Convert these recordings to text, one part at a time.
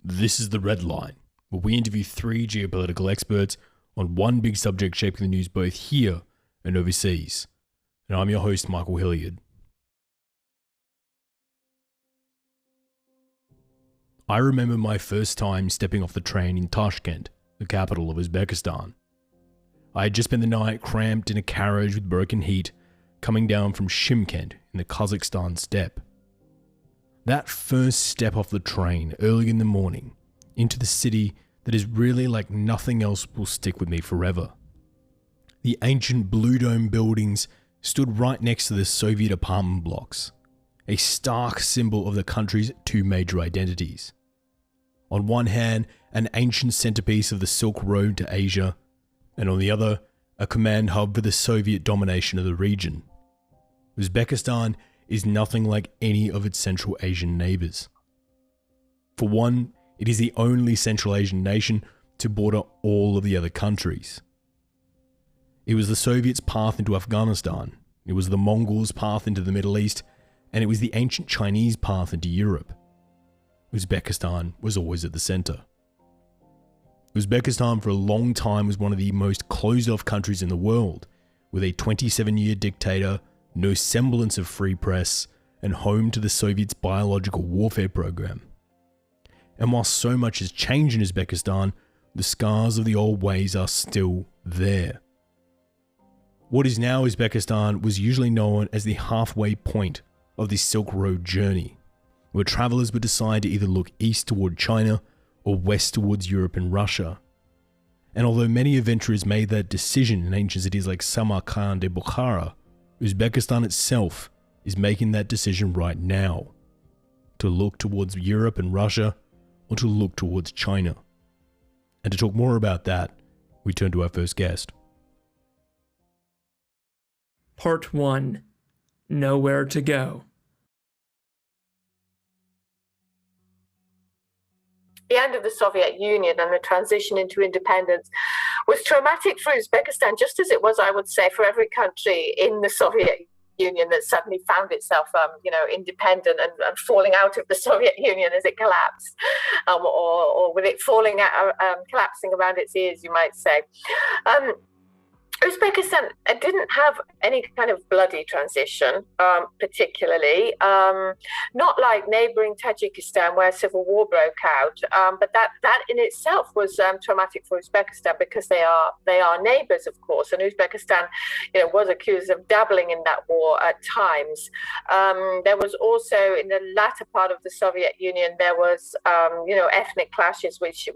This is The Red Line, where we interview three geopolitical experts on one big subject shaping the news both here and overseas. And I'm your host, Michael Hilliard. I remember my first time stepping off the train in Tashkent, the capital of Uzbekistan. I had just spent the night cramped in a carriage with broken heat, coming down from Shymkent in the Kazakhstan steppe. That first step off the train early in the morning into the city that is really like nothing else will stick with me forever. The ancient blue dome buildings stood right next to the Soviet apartment blocks, a stark symbol of the country's two major identities. On one hand, an ancient centerpiece of the Silk Road to Asia, and on the other, a command hub for the Soviet domination of the region. Uzbekistan is nothing like any of its Central Asian neighbours. For one, it is the only Central Asian nation to border all of the other countries. It was the Soviets' path into Afghanistan, it was the Mongols' path into the Middle East, and it was the ancient Chinese path into Europe. Uzbekistan was always at the centre. Uzbekistan for a long time was one of the most closed-off countries in the world, with a 27-year dictator, no semblance of free press, and home to the Soviets' biological warfare program. And while so much has changed in Uzbekistan, the scars of the old ways are still there. What is now Uzbekistan was usually known as the halfway point of the Silk Road journey, where travellers would decide to either look east toward China or west towards Europe and Russia. And although many adventurers made that decision in ancient cities like Samarkand and Bukhara, Uzbekistan itself is making that decision right now, to look towards Europe and Russia or to look towards China. And to talk more about that, we turn to our first guest. Part 1. Nowhere to go. The end of the Soviet Union and the transition into independence was traumatic for Uzbekistan, just as it was, I would say, for every country in the Soviet Union that suddenly found itself, independent and falling out of the Soviet Union as it collapsed, or with it falling out, collapsing around its ears, you might say. Uzbekistan didn't have any kind of bloody transition, particularly, not like neighboring Tajikistan where civil war broke out, but that in itself was traumatic for Uzbekistan because they are neighbors, of course, and Uzbekistan, was accused of dabbling in that war at times. There was also, in the latter part of the Soviet Union, there was, ethnic clashes which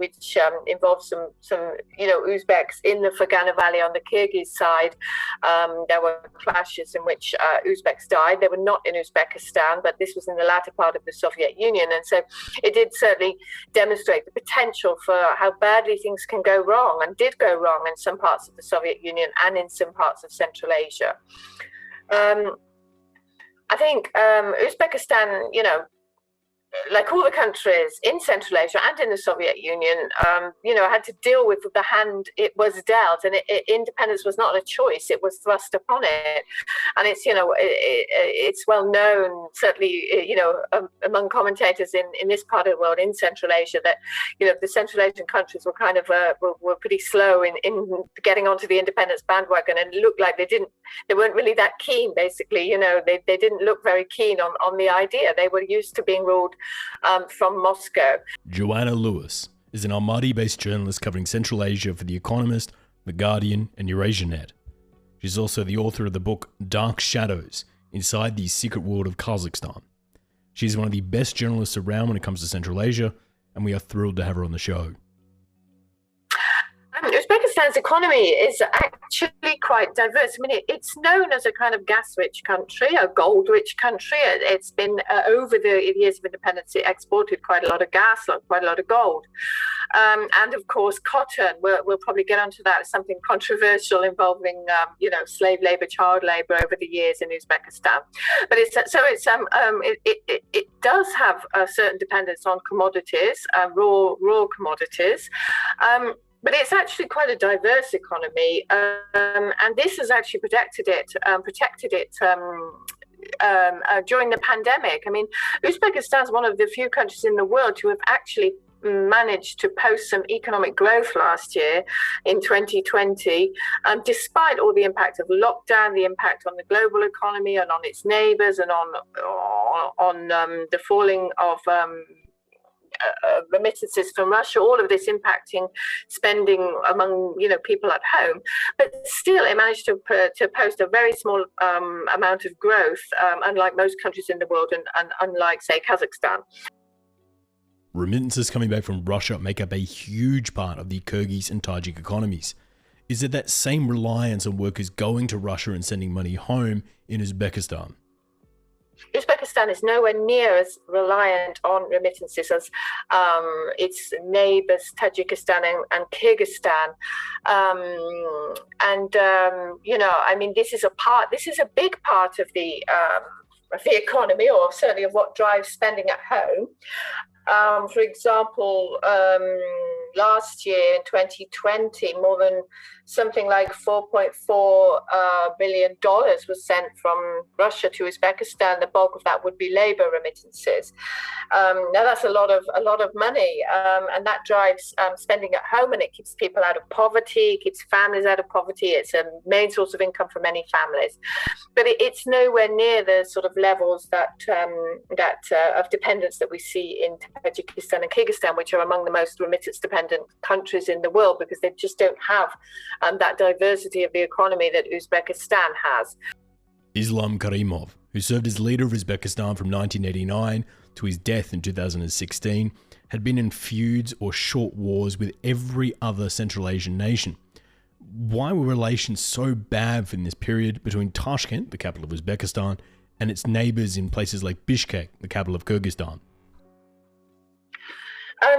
involved some Uzbeks in the Fergana Valley on the Kyrgyz side. There were clashes in which Uzbeks died. They were not in Uzbekistan, but this was in the latter part of the Soviet Union. And so it did certainly demonstrate the potential for how badly things can go wrong, and did go wrong in some parts of the Soviet Union and in some parts of Central Asia. I think Uzbekistan, like all the countries in Central Asia and in the Soviet Union, had to deal with the hand it was dealt, and independence was not a choice; it was thrust upon it. And it's well known, certainly, among commentators in this part of the world, in Central Asia, that the Central Asian countries were kind of were pretty slow in getting onto the independence bandwagon, and it looked like they weren't really that keen. Basically, they didn't look very keen on the idea. They were used to being ruled from Moscow. Joanna Lillis is an Almaty-based journalist covering Central Asia for The Economist, The Guardian, and EurasiaNet. She's also the author of the book Dark Shadows, Inside the Secret World of Kazakhstan. She's one of the best journalists around when it comes to Central Asia, and we are thrilled to have her on the show. Uzbekistan's economy is actually quite diverse. I mean, it's known as a kind of gas-rich country, a gold-rich country. It's been, over the years of independence, it exported quite a lot of gas, quite a lot of gold. And of course, cotton. We'll probably get onto that. It's something controversial involving, slave labor, child labor over the years in Uzbekistan. But it does have a certain dependence on commodities, raw commodities. But it's actually quite a diverse economy, and this has actually protected it during the pandemic. I mean, Uzbekistan is one of the few countries in the world to have actually managed to post some economic growth last year in 2020, despite all the impact of lockdown, the impact on the global economy and on its neighbors, and on the falling of remittances from Russia, all of this impacting spending among people at home. But still, it managed to post a very small amount of growth, unlike most countries in the world, and unlike, say, Kazakhstan. Remittances coming back from Russia make up a huge part of the Kyrgyz and Tajik economies. Is it that same reliance on workers going to Russia and sending money home in Uzbekistan? Uzbekistan is nowhere near as reliant on remittances as its neighbors, Tajikistan and Kyrgyzstan. This is a big part of the economy, or certainly of what drives spending at home. For example, last year in 2020, more than something like $4.4 billion was sent from Russia to Uzbekistan. The bulk of that would be labor remittances. Now that's a lot of money, and that drives spending at home, and it keeps people out of poverty, keeps families out of poverty. It's a main source of income for many families, but it's nowhere near the sort of levels that of dependence that we see in Tajikistan and Kyrgyzstan, which are among the most remittance-dependent countries in the world, because they just don't have that diversity of the economy that Uzbekistan has. Islam Karimov, who served as leader of Uzbekistan from 1989 to his death in 2016, had been in feuds or short wars with every other Central Asian nation. Why were relations so bad in this period between Tashkent, the capital of Uzbekistan, and its neighbors in places like Bishkek, the capital of Kyrgyzstan?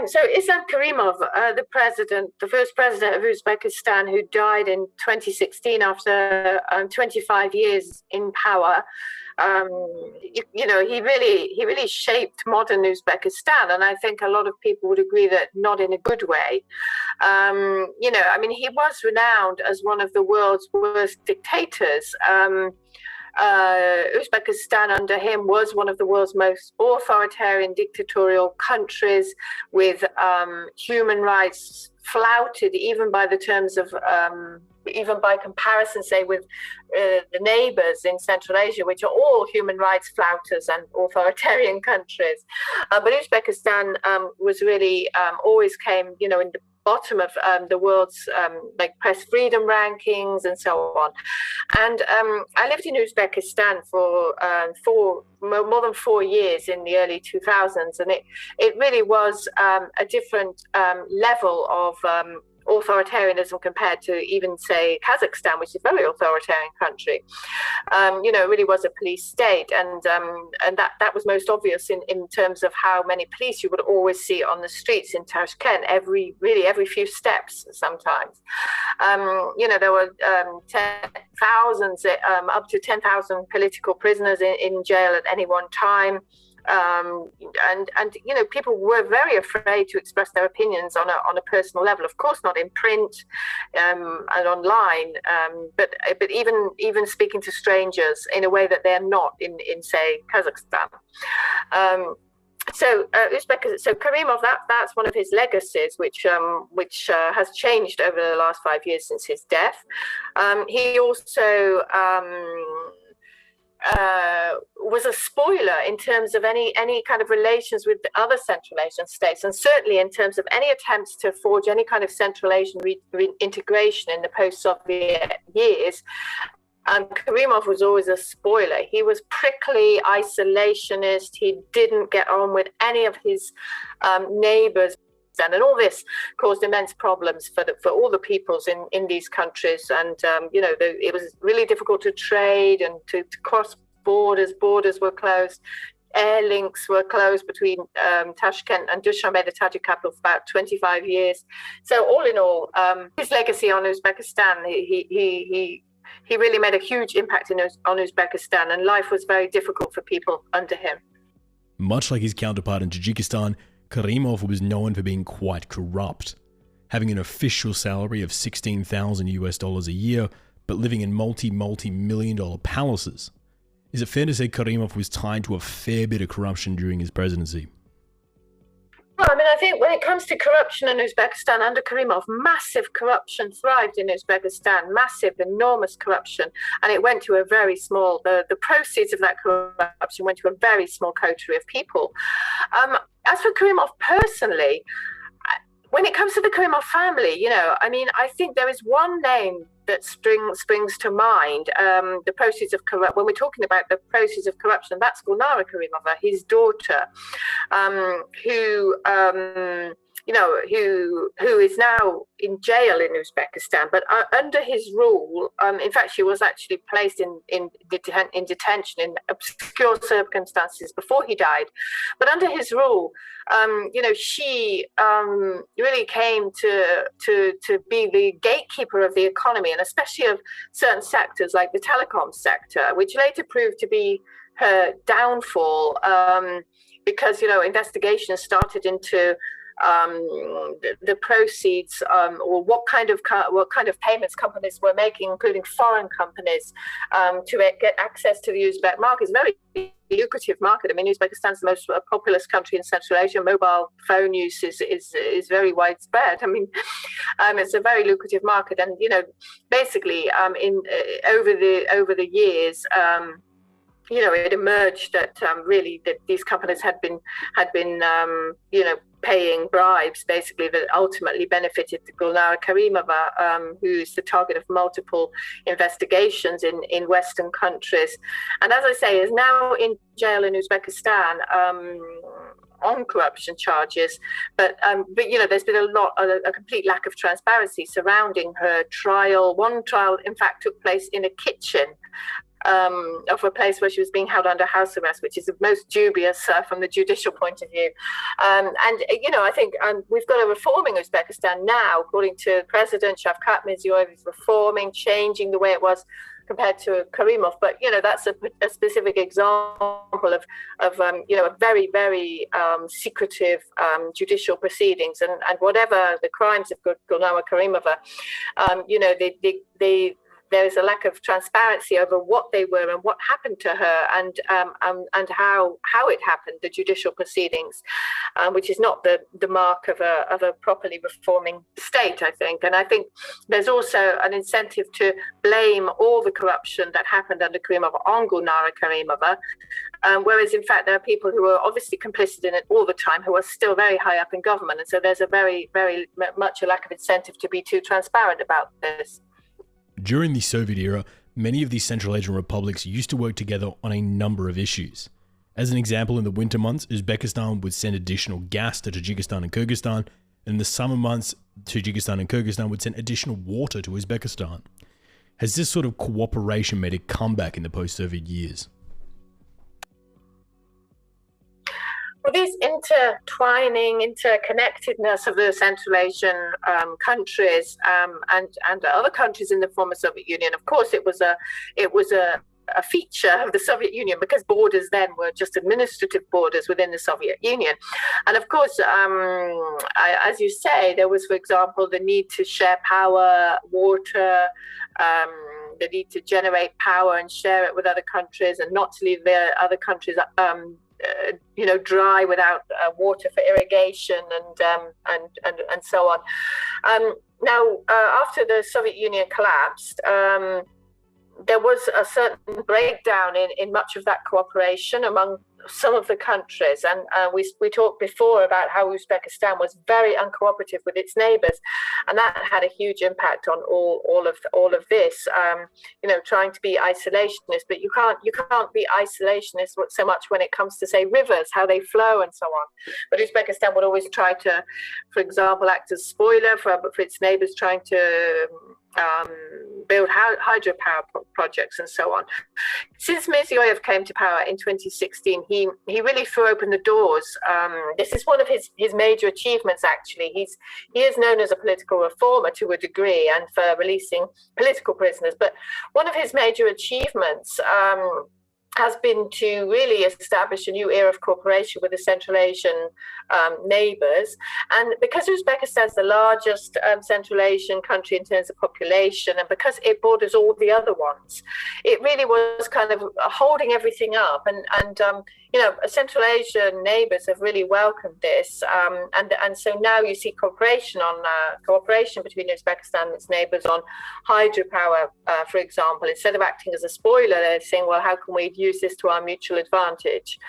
So Islam Karimov, the first president of Uzbekistan, who died in 2016 after 25 years in power, he really shaped modern Uzbekistan, and I think a lot of people would agree that not in a good way. He was renowned as one of the world's worst dictators. Uzbekistan under him was one of the world's most authoritarian dictatorial countries, with human rights flouted even by the terms of even by comparison, say, with the neighbors in Central Asia, which are all human rights flouters and authoritarian countries. But Uzbekistan was really always came, in the bottom of the world's press freedom rankings and so on. And I lived in Uzbekistan for more than 4 years in the early 2000s, and it really was a different level of authoritarianism compared to even, say, Kazakhstan, which is a very authoritarian country. It really was a police state, and that was most obvious in terms of how many police you would always see on the streets in Tashkent every few steps sometimes. There were thousands, up to 10,000 political prisoners in jail at any one time. People were very afraid to express their opinions on a personal level. Of course, not in print and online, but even speaking to strangers in a way that they're not in say, Kazakhstan. So Karimov, that's one of his legacies, which has changed over the last 5 years since his death. He also was a spoiler in terms of any kind of relations with the other Central Asian states, and certainly in terms of any attempts to forge any kind of Central Asian integration in the post-Soviet years. Karimov was always a spoiler. He was prickly, isolationist. He didn't get on with any of his neighbors. And all this caused immense problems for all the peoples in these countries. And, it was really difficult to trade and to cross borders. Borders were closed. Air links were closed between Tashkent and Dushanbe, the Tajik capital, for about 25 years. So all in all, his legacy on Uzbekistan, he really made a huge impact on Uzbekistan, and life was very difficult for people under him. Much like his counterpart in Tajikistan, Karimov was known for being quite corrupt, having an official salary of $16,000 a year, but living in multi-million-dollar palaces. Is it fair to say Karimov was tied to a fair bit of corruption during his presidency? Well, mean, I think when it comes to corruption in Uzbekistan, under Karimov, massive corruption thrived in Uzbekistan, massive, enormous corruption. And it went to a very small, the proceeds of that corruption went to a very small coterie of people. As for Karimov personally, when it comes to the Karimov family, I mean, I think there is one name that springs to mind. The proceeds of corruption. When we're talking about the proceeds of corruption, that's Gulnara Karimova, his daughter, who is now in jail in Uzbekistan. But under his rule, in fact, she was actually placed in detention in obscure circumstances before he died. But under his rule, she really came to be the gatekeeper of the economy, and especially of certain sectors like the telecom sector, which later proved to be her downfall, because investigations started into the proceeds, or what kind of payments companies were making, including foreign companies, to get access to the Uzbek market. It's a very lucrative market. I mean, Uzbekistan is the most populous country in Central Asia. Mobile phone use is very widespread. I mean, it's a very lucrative market, and basically, over the years. It emerged that really that these companies had been paying bribes, basically, that ultimately benefited Gulnara Karimova, who is the target of multiple investigations in Western countries, and as I say, is now in jail in Uzbekistan on corruption charges. But there's been a complete lack of transparency surrounding her trial. One trial, in fact, took place in a kitchen of a place where she was being held under house arrest, which is the most dubious from the judicial point of view. I think we've got a reforming Uzbekistan now, according to President Shavkat Mirziyoyev, is reforming, changing the way it was compared to Karimov. But that's a specific example of very, very secretive judicial proceedings, and whatever the crimes of Gulnara Karimova, there's a lack of transparency over what they were and what happened to her, and how it happened, the judicial proceedings, which is not the mark of a properly reforming state, I think. And I think there's also an incentive to blame all the corruption that happened under Karimov on Gulnara Karimova, whereas in fact there are people who are obviously complicit in it all the time who are still very high up in government, and so there's a very, very much a lack of incentive to be too transparent about this. During the Soviet era, many of these Central Asian republics used to work together on a number of issues. As an example, in the winter months, Uzbekistan would send additional gas to Tajikistan and Kyrgyzstan, and in the summer months, Tajikistan and Kyrgyzstan would send additional water to Uzbekistan. Has this sort of cooperation made a comeback in the post-Soviet years? Well, this interconnectedness of the Central Asian countries and other countries in the former Soviet Union, of course, it was a feature of the Soviet Union, because borders then were just administrative borders within the Soviet Union. And of course, as you say, there was, for example, the need to share power, water, the need to generate power and share it with other countries, and not to leave the other countries dry without water for irrigation and so on. Now, after the Soviet Union collapsed, there was a certain breakdown in much of that cooperation among some of the countries, and we talked before about how Uzbekistan was very uncooperative with its neighbors, and that had a huge impact on all of this. Trying to be isolationist, but you can't be isolationist so much when it comes to, say, rivers, how they flow and so on. But Uzbekistan would always try to, for example, act as spoiler for its neighbors trying to build hydropower projects and so on. Since Mirziyoyev came to power in 2016, he really threw open the doors. This is one of his major achievements, actually. He is known as a political reformer to a degree, and for releasing political prisoners. But one of his major achievements has been to really establish a new era of cooperation with the Central Asian neighbors. And because Uzbekistan is the largest Central Asian country in terms of population, and because it borders all the other ones, it really was kind of holding everything up. And Central Asian neighbours have really welcomed this, and so now you see cooperation between Uzbekistan and its neighbours on hydropower, for example. Instead of acting as a spoiler, they're saying, well, how can we use this to our mutual advantage?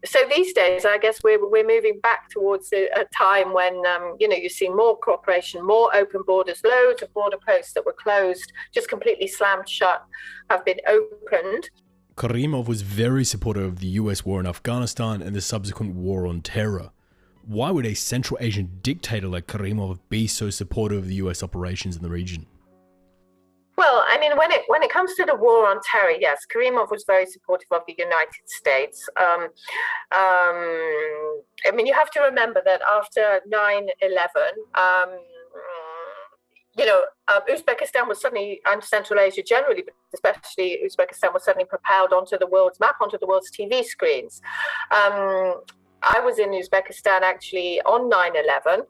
So these days, I guess we're moving back towards a time when you see more cooperation, more open borders, loads of border posts that were closed, just completely slammed shut, have been opened. Karimov was very supportive of the US war in Afghanistan and the subsequent war on terror. Why would a Central Asian dictator like Karimov be so supportive of the US operations in the region? Well, I mean, when it comes to the war on terror, yes, Karimov was very supportive of the United States. I mean, you have to remember that after 9/11, Uzbekistan was suddenly, and Central Asia generally, but especially Uzbekistan, was suddenly propelled onto the world's map, onto the world's TV screens. I was in Uzbekistan actually on 9/11,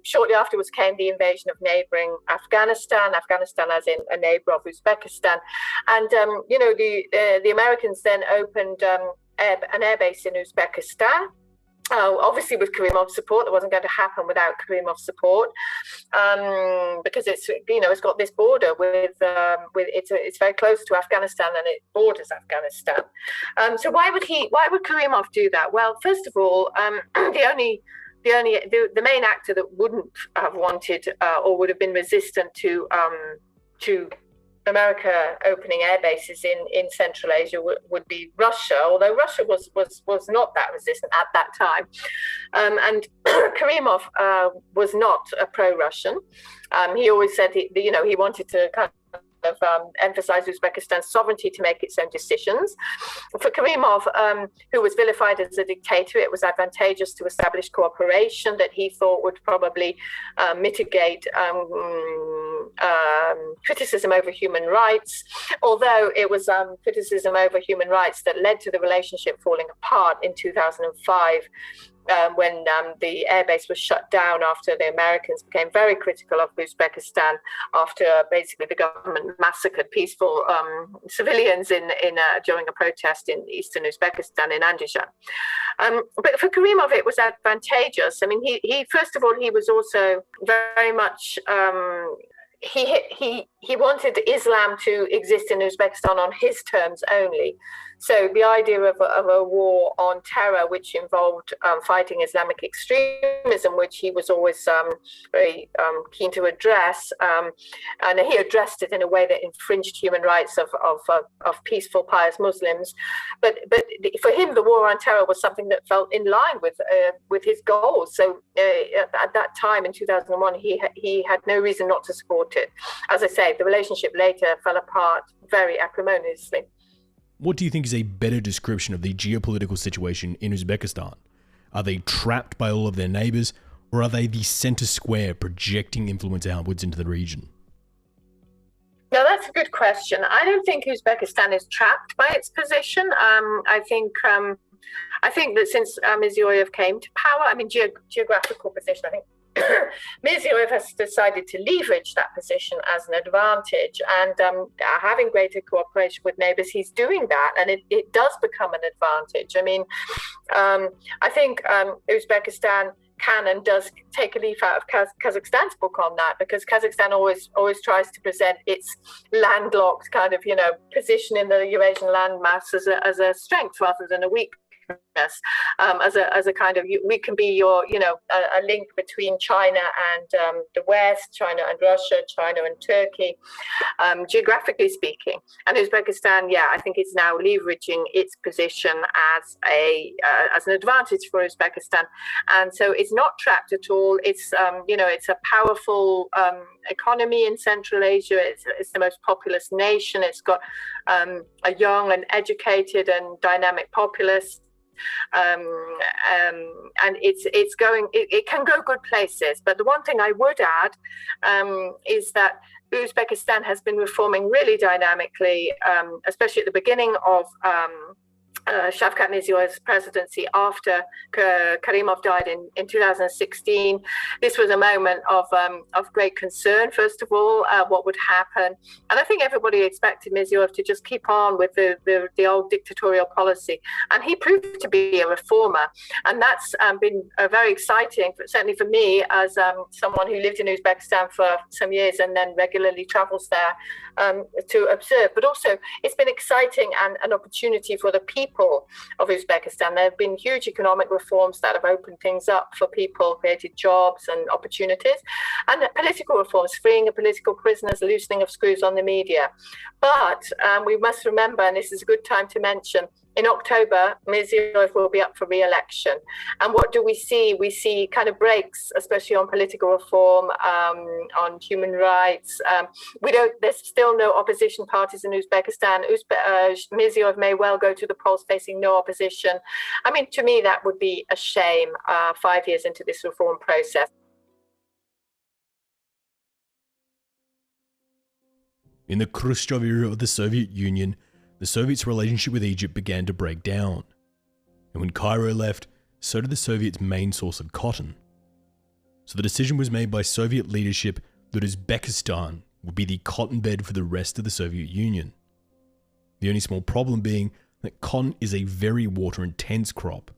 shortly afterwards came the invasion of neighboring Afghanistan as in a neighbor of Uzbekistan, and the Americans then opened an airbase in Uzbekistan. Obviously with Karimov's support. That wasn't going to happen without Karimov's support, because it's got this border with it's very close to Afghanistan and it borders Afghanistan. So why would Karimov do that? Well, first of all, the main actor that wouldn't have wanted or would have been resistant to America opening air bases in Central Asia would be Russia, although Russia was not that resistant at that time. And Karimov was not a pro-Russian. He always said he wanted to kind of emphasize Uzbekistan's sovereignty to make its own decisions. For Karimov, who was vilified as a dictator, it was advantageous to establish cooperation that he thought would probably mitigate criticism over human rights, although it was criticism over human rights that led to the relationship falling apart in 2005. When the airbase was shut down after the Americans became very critical of Uzbekistan after basically the government massacred peaceful civilians during a protest in eastern Uzbekistan in Andrejsons. But for Karimov, it was advantageous. I mean, he first of all, he was also very much he wanted Islam to exist in Uzbekistan on his terms only. So the idea of a war on terror, which involved fighting Islamic extremism, which he was always very keen to address, and he addressed it in a way that infringed human rights of peaceful, pious Muslims. But for him, the war on terror was something that felt in line with his goals. So at that time in 2001, he had no reason not to support it. As I say, the relationship later fell apart very acrimoniously. What do you think is a better description of the geopolitical situation in Uzbekistan? Are they trapped by all of their neighbours, or are they the centre square projecting influence outwards into the region? No, that's a good question. I don't think Uzbekistan is trapped by its position. I think that since Mirziyoyev came to power, I mean, geographical position, I think Mirziyoyev has decided to leverage that position as an advantage, and having greater cooperation with neighbours, he's doing that, and it does become an advantage. I mean, I think Uzbekistan can and does take a leaf out of Kazakhstan's book on that, because Kazakhstan always tries to present its landlocked kind of position in the Eurasian landmass as a strength rather than a weakness. As a kind of, we can be your a link between China and the West, China and Russia, China and Turkey, geographically speaking. And Uzbekistan, I think it's now leveraging its position as an advantage for Uzbekistan, and so it's not trapped at all. It's it's a powerful economy in Central Asia. It's the most populous nation. It's got a young and educated and dynamic populace. And it can go good places. But the one thing I would add is that Uzbekistan has been reforming really dynamically, especially at the beginning of Shavkat Mirziyoyev's presidency after Karimov died in 2016. This was a moment of great concern, first of all, what would happen. And I think everybody expected Mirziyoyev to just keep on with the old dictatorial policy. And he proved to be a reformer. And that's been very exciting, certainly for me, as someone who lived in Uzbekistan for some years and then regularly travels there to observe. But also, it's been exciting and an opportunity for the people of Uzbekistan. There have been huge economic reforms that have opened things up for people, created jobs and opportunities, and political reforms, freeing of political prisoners, loosening of screws on the media. But we must remember, and this is a good time to mention, in October, Mirziyoyev will be up for re-election. And what do we see? We see kind of breaks, especially on political reform, on human rights. There's still no opposition parties in Uzbekistan. Mirziyoyev may well go to the polls facing no opposition. I mean, to me, that would be a shame 5 years into this reform process. In the Khrushchev era of the Soviet Union, the Soviets' relationship with Egypt began to break down. And when Cairo left, so did the Soviets' main source of cotton. So the decision was made by Soviet leadership that Uzbekistan would be the cotton bed for the rest of the Soviet Union. The only small problem being that cotton is a very water-intense crop,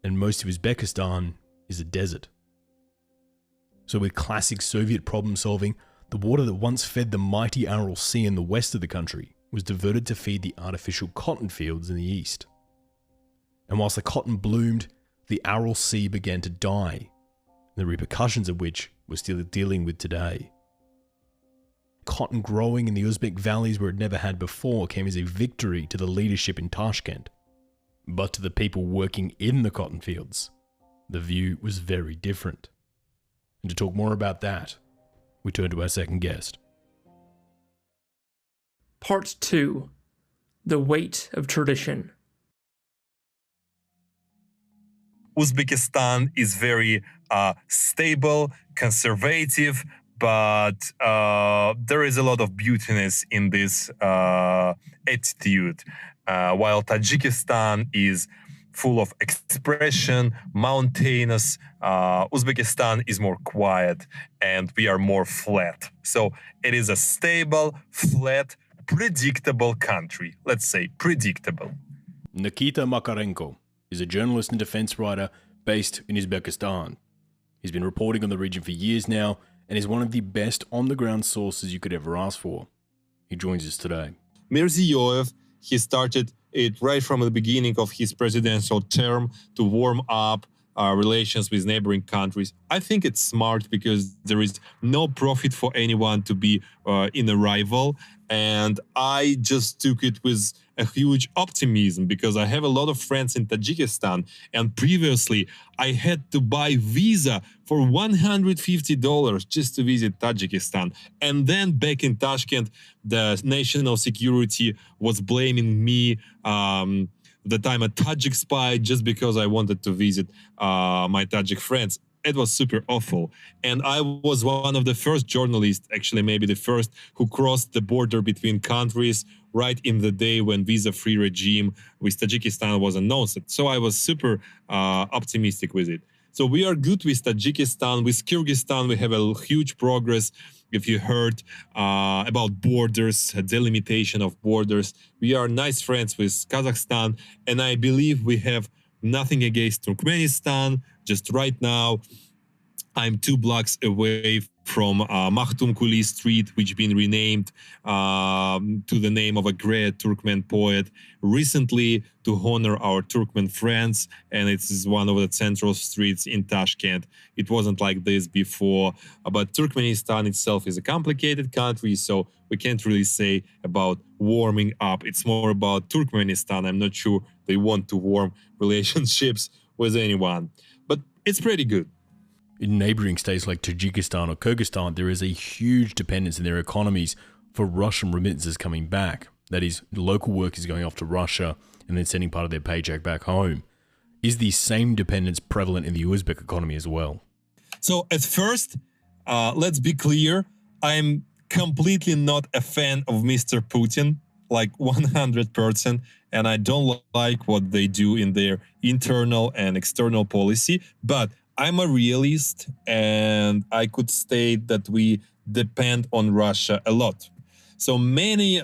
and most of Uzbekistan is a desert. So with classic Soviet problem solving, the water that once fed the mighty Aral Sea in the west of the country was diverted to feed the artificial cotton fields in the east. And whilst the cotton bloomed, the Aral Sea began to die, the repercussions of which we're still dealing with today. Cotton growing in the Uzbek valleys where it never had before came as a victory to the leadership in Tashkent. But to the people working in the cotton fields, the view was very different. And to talk more about that, we turn to our second guest. Part 2. The Weight of Tradition. Uzbekistan is very stable, conservative, but there is a lot of beautiness in this attitude. While Tajikistan is full of expression, mountainous, Uzbekistan is more quiet and we are more flat. So it is a stable, flat, predictable country. Let's say predictable. Nikita Makarenko is a journalist and defense writer based in Uzbekistan. He's been reporting on the region for years now and is one of the best on-the-ground sources you could ever ask for. He joins us today. Mirziyoyev, he started it right from the beginning of his presidential term to warm up relations with neighboring countries. I think it's smart because there is no profit for anyone to be in a rival. And I just took it with a huge optimism because I have a lot of friends in Tajikistan. And previously, I had to buy visa for $150 just to visit Tajikistan. And then back in Tashkent, the national security was blaming me that I'm a Tajik spy just because I wanted to visit my Tajik friends. It was super awful. And I was one of the first journalists, actually maybe the first, who crossed the border between countries right in the day when visa-free regime with Tajikistan was announced. So I was super optimistic with it. So we are good with Tajikistan. With Kyrgyzstan, we have a huge progress. If you heard about borders, delimitation of borders, we are nice friends with Kazakhstan. And I believe we have nothing against Turkmenistan. Just right now, I'm 2 blocks away from Makhtumkuli Street, which been renamed to the name of a great Turkmen poet recently to honor our Turkmen friends. And it is one of the central streets in Tashkent. It wasn't like this before, but Turkmenistan itself is a complicated country, so we can't really say about warming up. It's more about Turkmenistan. I'm not sure they want to warm relationships with anyone, but it's pretty good. In neighboring states like Tajikistan or Kyrgyzstan, there is a huge dependence in their economies for Russian remittances coming back. That is, local workers going off to Russia and then sending part of their paycheck back home. Is the same dependence prevalent in the Uzbek economy as well? So at first, let's be clear, I'm completely not a fan of Mr. Putin, like 100%. and I don't like what they do in their internal and external policy. But I'm a realist, and I could state that we depend on Russia a lot. So many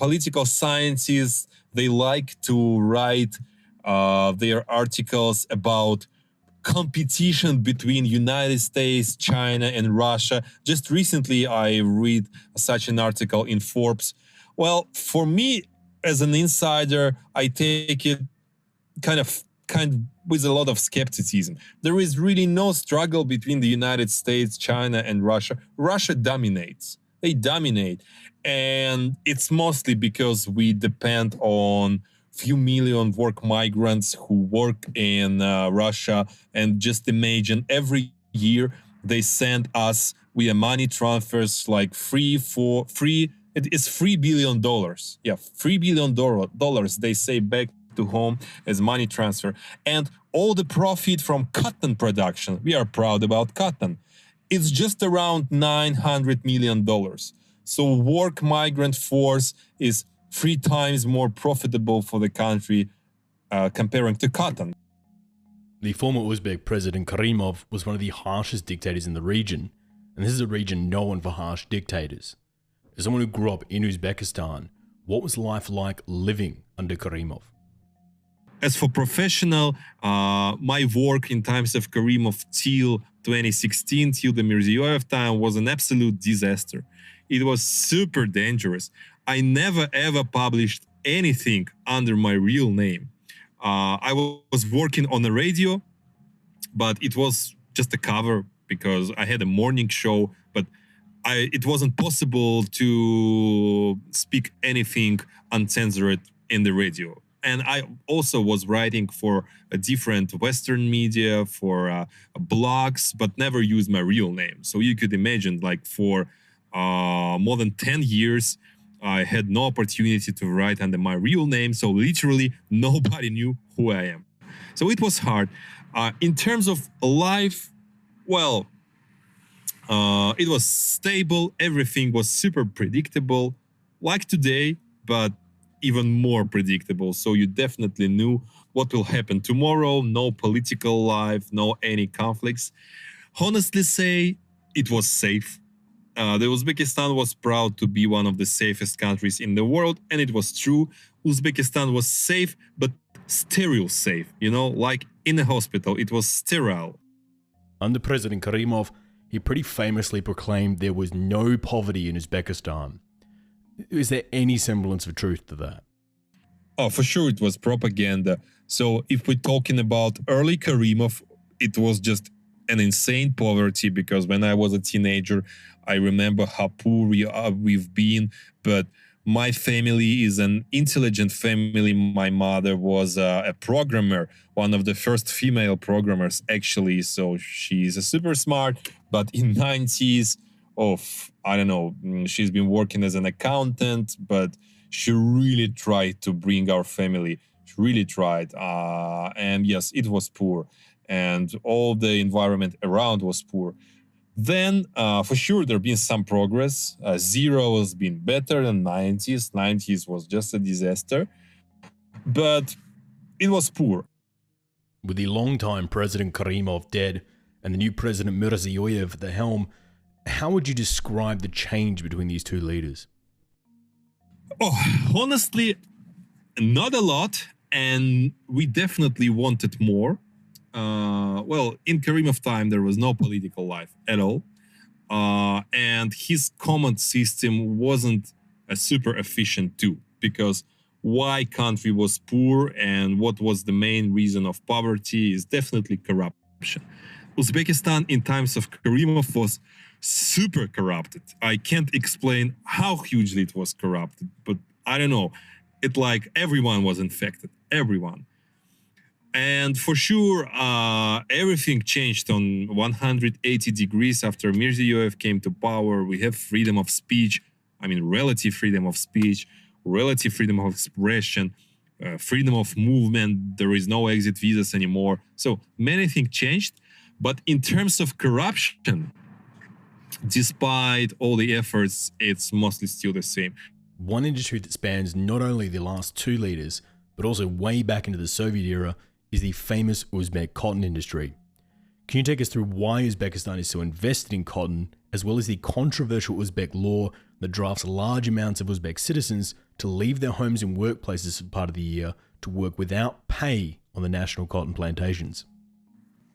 political scientists, they like to write their articles about competition between United States, China, and Russia. Just recently, I read such an article in Forbes. Well, for me, as an insider, I take it kind of with a lot of skepticism. There is really no struggle between the United States, China, and Russia. Russia dominates. They dominate. And it's mostly because we depend on few million work migrants who work in Russia. And just imagine every year they send us via money transfers like it is $3 billion. Yeah, $3 billion they say back to home as money transfer. And all the profit from cotton production, we are proud about cotton, it's just around $900 million. So work migrant force is 3 times more profitable for the country comparing to cotton. The former Uzbek president Karimov was one of the harshest dictators in the region, and this is a region known for harsh dictators. As someone who grew up in Uzbekistan, what was life like living under Karimov? As for professional, my work in times of Karimov till 2016, till the Mirziyoyev time, was an absolute disaster. It was super dangerous. I never ever published anything under my real name. I was working on a radio, but it was just a cover because I had a morning show, but it wasn't possible to speak anything uncensored in the radio. And I also was writing for a different Western media, for blogs, but never used my real name. So you could imagine, like, for more than 10 years, I had no opportunity to write under my real name. So literally nobody knew who I am. So it was hard. In terms of life, well, it was stable. Everything was super predictable, like today, but even more predictable. So you definitely knew what will happen tomorrow. No political life, no any conflicts. Honestly say, it was safe. The Uzbekistan was proud to be one of the safest countries in the world, and it was true. Uzbekistan was safe, but sterile safe, like in a hospital, it was sterile. Under President Karimov, he pretty famously proclaimed there was no poverty in Uzbekistan. Is there any semblance of truth to that? Oh, for sure, it was propaganda. So if we're talking about early Karimov, it was just an insane poverty, because when I was a teenager, I remember how poor we've been. But my family is an intelligent family. My mother was a programmer, one of the first female programmers, actually. So she's a super smart. But in 90s, I don't know, she's been working as an accountant, but she really tried to bring our family. She really tried. And yes, it was poor. And all the environment around was poor. Then, for sure, there been some progress. Zero has been better than 90s. 90s was just a disaster. But it was poor. With the longtime President Karimov dead and the new President Mirziyoyev at the helm, how would you describe the change between these two leaders? Honestly, not a lot. And we definitely wanted more. In Karimov time, there was no political life at all. And his command system wasn't a super efficient too, because why country was poor and what was the main reason of poverty is definitely corruption. Uzbekistan in times of Karimov was super corrupted. I can't explain how hugely it was corrupted, but I don't know. It like everyone was infected, everyone. And for sure, everything changed on 180 degrees after Mirziyoyev came to power. We have freedom of speech, relative freedom of speech, relative freedom of expression, freedom of movement. There is no exit visas anymore. So many things changed. But in terms of corruption, despite all the efforts, it's mostly still the same. One industry that spans not only the last two leaders, but also way back into the Soviet era, is the famous Uzbek cotton industry. Can you take us through why Uzbekistan is so invested in cotton, as well as the controversial Uzbek law that drafts large amounts of Uzbek citizens to leave their homes and workplaces for part of the year to work without pay on the national cotton plantations?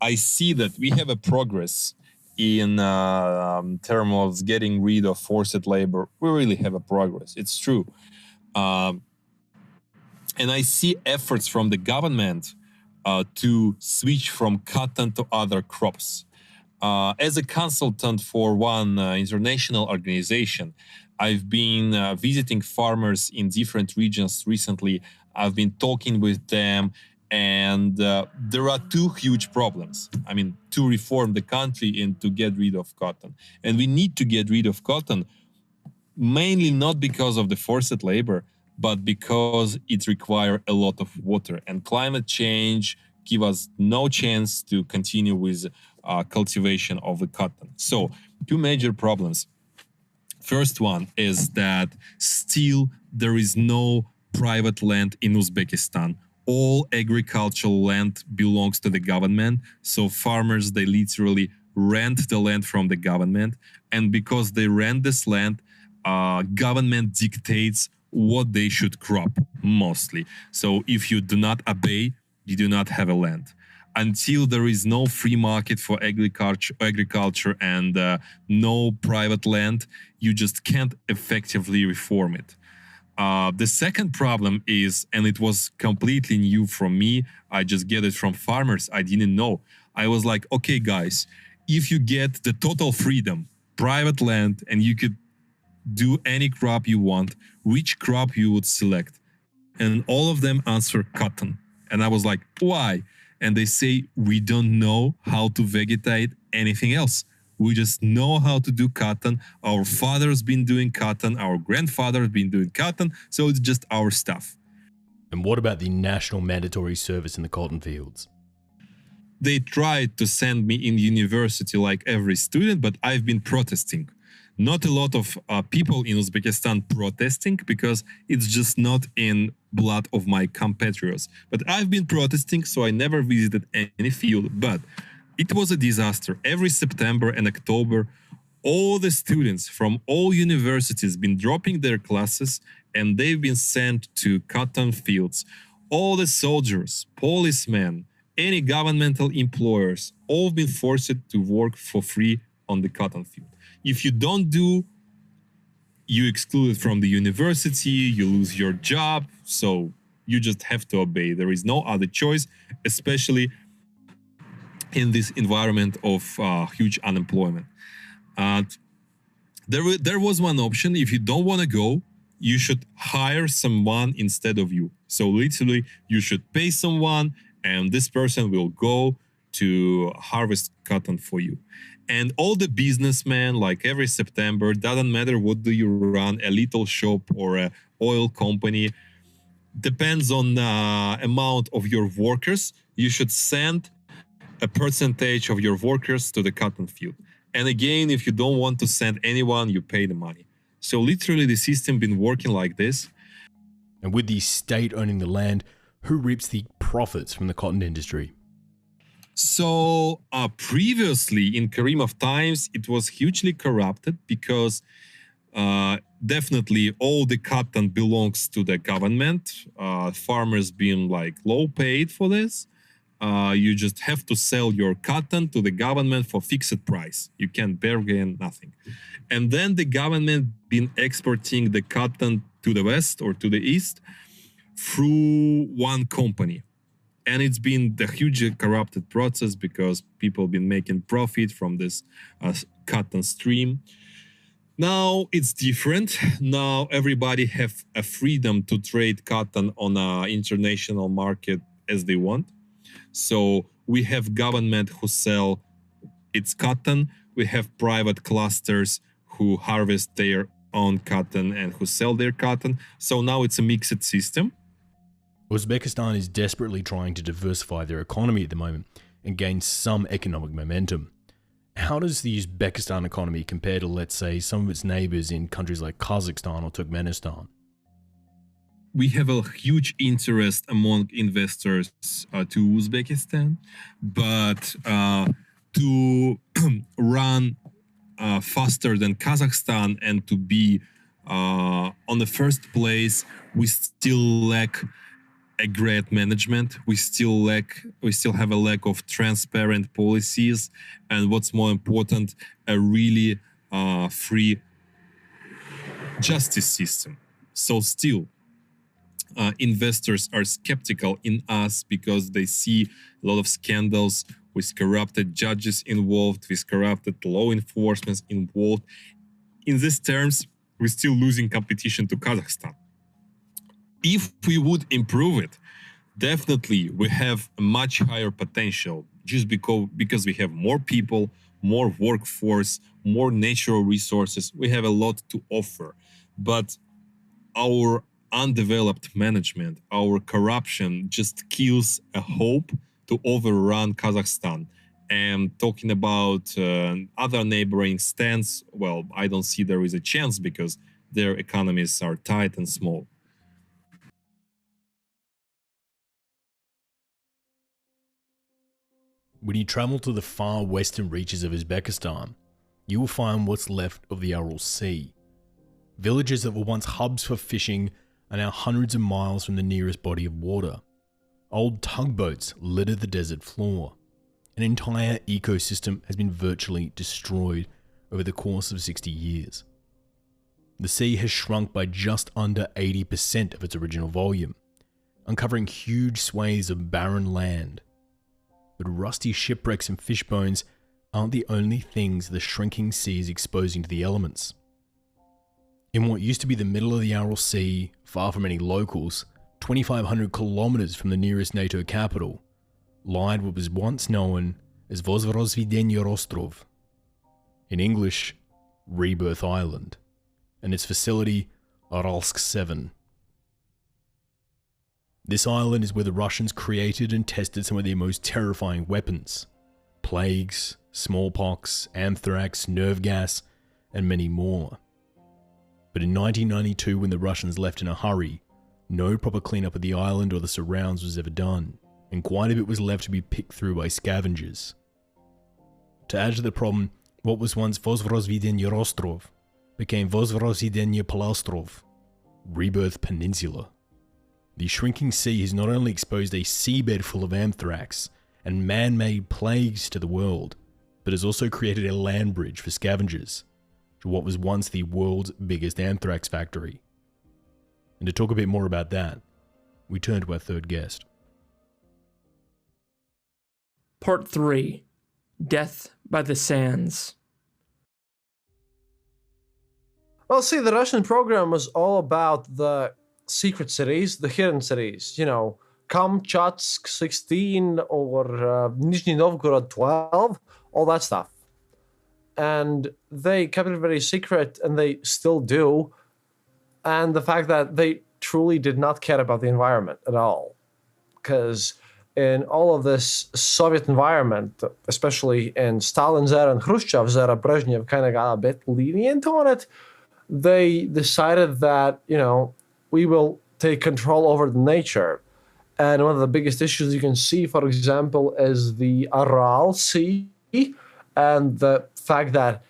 I see that we have a progress in terms of getting rid of forced labor. We really have a progress. It's true. And I see efforts from the government to switch from cotton to other crops. As a consultant for one international organization, I've been visiting farmers in different regions recently. I've been talking with them, and there are two huge problems. I mean, to reform the country and to get rid of cotton. And we need to get rid of cotton, mainly not because of the forced labor, but because it requires a lot of water. And climate change give us no chance to continue with cultivation of the cotton. So, two major problems. First one is that still there is no private land in Uzbekistan. All agricultural land belongs to the government. So farmers, they literally rent the land from the government. And because they rent this land, government dictates what they should crop mostly. So if you do not obey, you do not have a land. Until there is no free market for agriculture and no private land, you just can't effectively reform it. The second problem is, and it was completely new from me, I just get it from farmers, I didn't know. I was like, okay guys, if you get the total freedom, private land, and you could do any crop you want, which crop you would select? And all of them answer cotton. And I was like, why? And they say, we don't know how to vegetate anything else. We just know how to do cotton. Our father's been doing cotton. Our grandfather's been doing cotton. So it's just our stuff. And what about the national mandatory service in the cotton fields? They tried to send me in university like every student, but I've been protesting. Not a lot of people in Uzbekistan protesting because it's just not in blood of my compatriots. But I've been protesting, so I never visited any field. But it was a disaster. Every September and October, all the students from all universities been dropping their classes and they've been sent to cotton fields. All the soldiers, policemen, any governmental employers, all been forced to work for free on the cotton field. If you don't do, you excluded from the university, you lose your job, so you just have to obey. There is no other choice, especially in this environment of huge unemployment. There was one option. If you don't want to go, you should hire someone instead of you. So literally, you should pay someone, and this person will go to harvest cotton for you. And all the businessmen, like every September, doesn't matter what do you run, a little shop or a oil company, depends on the amount of your workers, you should send a percentage of your workers to the cotton field. And again, if you don't want to send anyone, you pay the money. So literally the system been working like this. And with the state owning the land, who reaps the profits from the cotton industry? So previously in Karimov times, it was hugely corrupted because definitely all the cotton belongs to the government. Farmers being like low paid for this. You just have to sell your cotton to the government for fixed price. You can't bargain, nothing. And then the government been exporting the cotton to the west or to the east through one company. And it's been the hugely corrupted process because people been making profit from this cotton stream. Now it's different. Now everybody have a freedom to trade cotton on an international market as they want. So we have government who sell its cotton. We have private clusters who harvest their own cotton and who sell their cotton. So now it's a mixed system. Uzbekistan is desperately trying to diversify their economy at the moment and gain some economic momentum. How does the Uzbekistan economy compare to, let's say, some of its neighbors in countries like Kazakhstan or Turkmenistan? we have a huge interest among investors to Uzbekistan, but to run faster than Kazakhstan and to be on the first place, we still lack a great management. We still have a lack of transparent policies, and what's more important, a really free justice system. So still, investors are skeptical in us because they see a lot of scandals with corrupted judges involved, with corrupted law enforcement involved. In these terms, we're still losing competition to Kazakhstan. If we would improve it, definitely we have a much higher potential just because we have more people, more workforce, more natural resources. We have a lot to offer. But our undeveloped management, our corruption just kills a hope to overrun Kazakhstan. And talking about other neighboring states, well, I don't see there is a chance because their economies are tight and small. When you travel to the far western reaches of Uzbekistan, you will find what's left of the Aral Sea. Villages that were once hubs for fishing are now hundreds of miles from the nearest body of water. Old tugboats litter the desert floor. An entire ecosystem has been virtually destroyed over the course of 60 years. The sea has shrunk by just under 80% of its original volume, uncovering huge swathes of barren land. But rusty shipwrecks and fish bones aren't the only things the shrinking sea is exposing to the elements. In what used to be the middle of the Aral Sea, far from any locals, 2,500 kilometers from the nearest NATO capital, lied what was once known as Vozrozvidenie Ostrov, in English, Rebirth Island, and its facility, Aralsk 7. This island is where the Russians created and tested some of their most terrifying weapons: plagues, smallpox, anthrax, nerve gas, and many more. But in 1992, when the Russians left in a hurry, no proper cleanup of the island or the surrounds was ever done, and quite a bit was left to be picked through by scavengers. To add to the problem, what was once Vozrozvidenie Ostrov became Vozrozvidenie Polostrov, Rebirth Peninsula. The shrinking sea has not only exposed a seabed full of anthrax and man-made plagues to the world, but has also created a land bridge for scavengers to what was once the world's biggest anthrax factory. And to talk a bit more about that, we turn to our third guest. Part 3. Death by the Sands. Well, see, the Russian program was all about the secret cities, the hidden cities, Kamchatsk 16 or Nizhny Novgorod 12, all that stuff. And they kept it very secret, and they still do. And the fact that they truly did not care about the environment at all. Because in all of this Soviet environment, especially in Stalin's era and Khrushchev's era, Brezhnev kind of got a bit lenient on it. They decided that, we will take control over the nature. And one of the biggest issues you can see, for example, is the Aral Sea and the fact that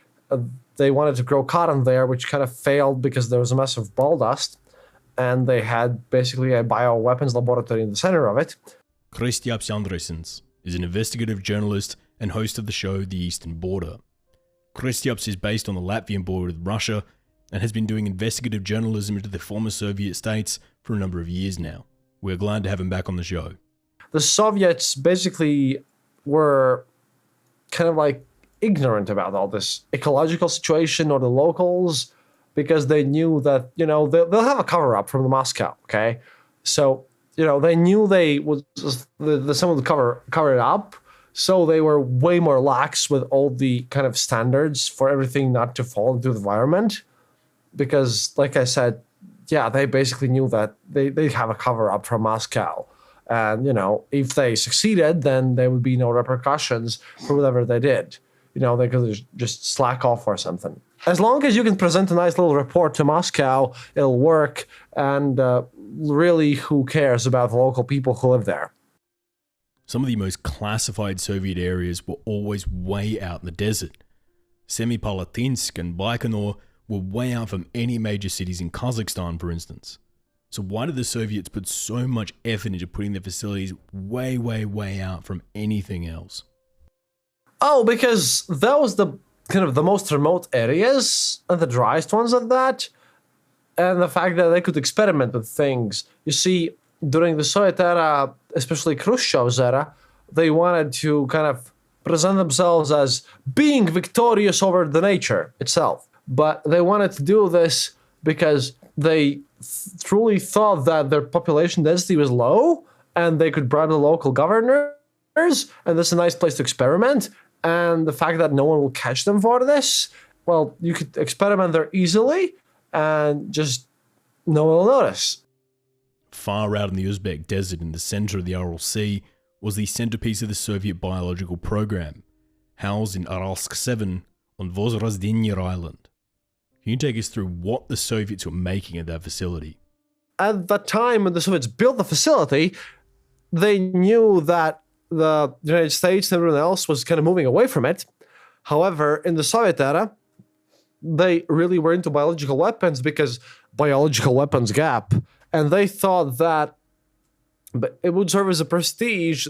they wanted to grow cotton there, which kind of failed because there was a massive ball dust. And they had basically a bioweapons laboratory in the center of it. Kristaps Andrejsons is an investigative journalist and host of the show The Eastern Border. Kristaps is based on the Latvian border with Russia and has been doing investigative journalism into the former Soviet states for a number of years now. We're glad to have him back on the show. The Soviets basically were kind of like ignorant about all this ecological situation or the locals, because they knew that, they'll have a cover-up from the Moscow, okay? So, they knew they would, someone would cover it up, so they were way more lax with all the kind of standards for everything not to fall into the environment. Because, like I said, yeah, they basically knew that they have a cover-up from Moscow. And, if they succeeded, then there would be no repercussions for whatever they did. they could just slack off or something. As long as you can present a nice little report to Moscow, it'll work. And really, who cares about the local people who live there? Some of the most classified Soviet areas were always way out in the desert. Semipalatinsk and Baikonur were way out from any major cities in Kazakhstan, for instance. So why did the Soviets put so much effort into putting their facilities way, way, way out from anything else? Oh, because that was the kind of the most remote areas and the driest ones at that. And the fact that they could experiment with things. You see, during the Soviet era, especially Khrushchev's era, they wanted to kind of present themselves as being victorious over the nature itself. But they wanted to do this because they truly thought that their population density was low and they could bribe the local governors, and that's a nice place to experiment. And the fact that no one will catch them for this, well, you could experiment there easily and just no one will notice. Far out in the Uzbek desert in the center of the Aral Sea was the centerpiece of the Soviet biological program, housed in Aralsk 7 on Vozrozhdenier Island. Can you take us through what the Soviets were making at that facility? At the time when the Soviets built the facility, they knew that the United States and everyone else was kind of moving away from it. However, in the Soviet era, they really were into biological weapons because biological weapons gap. And they thought that it would serve as a prestige.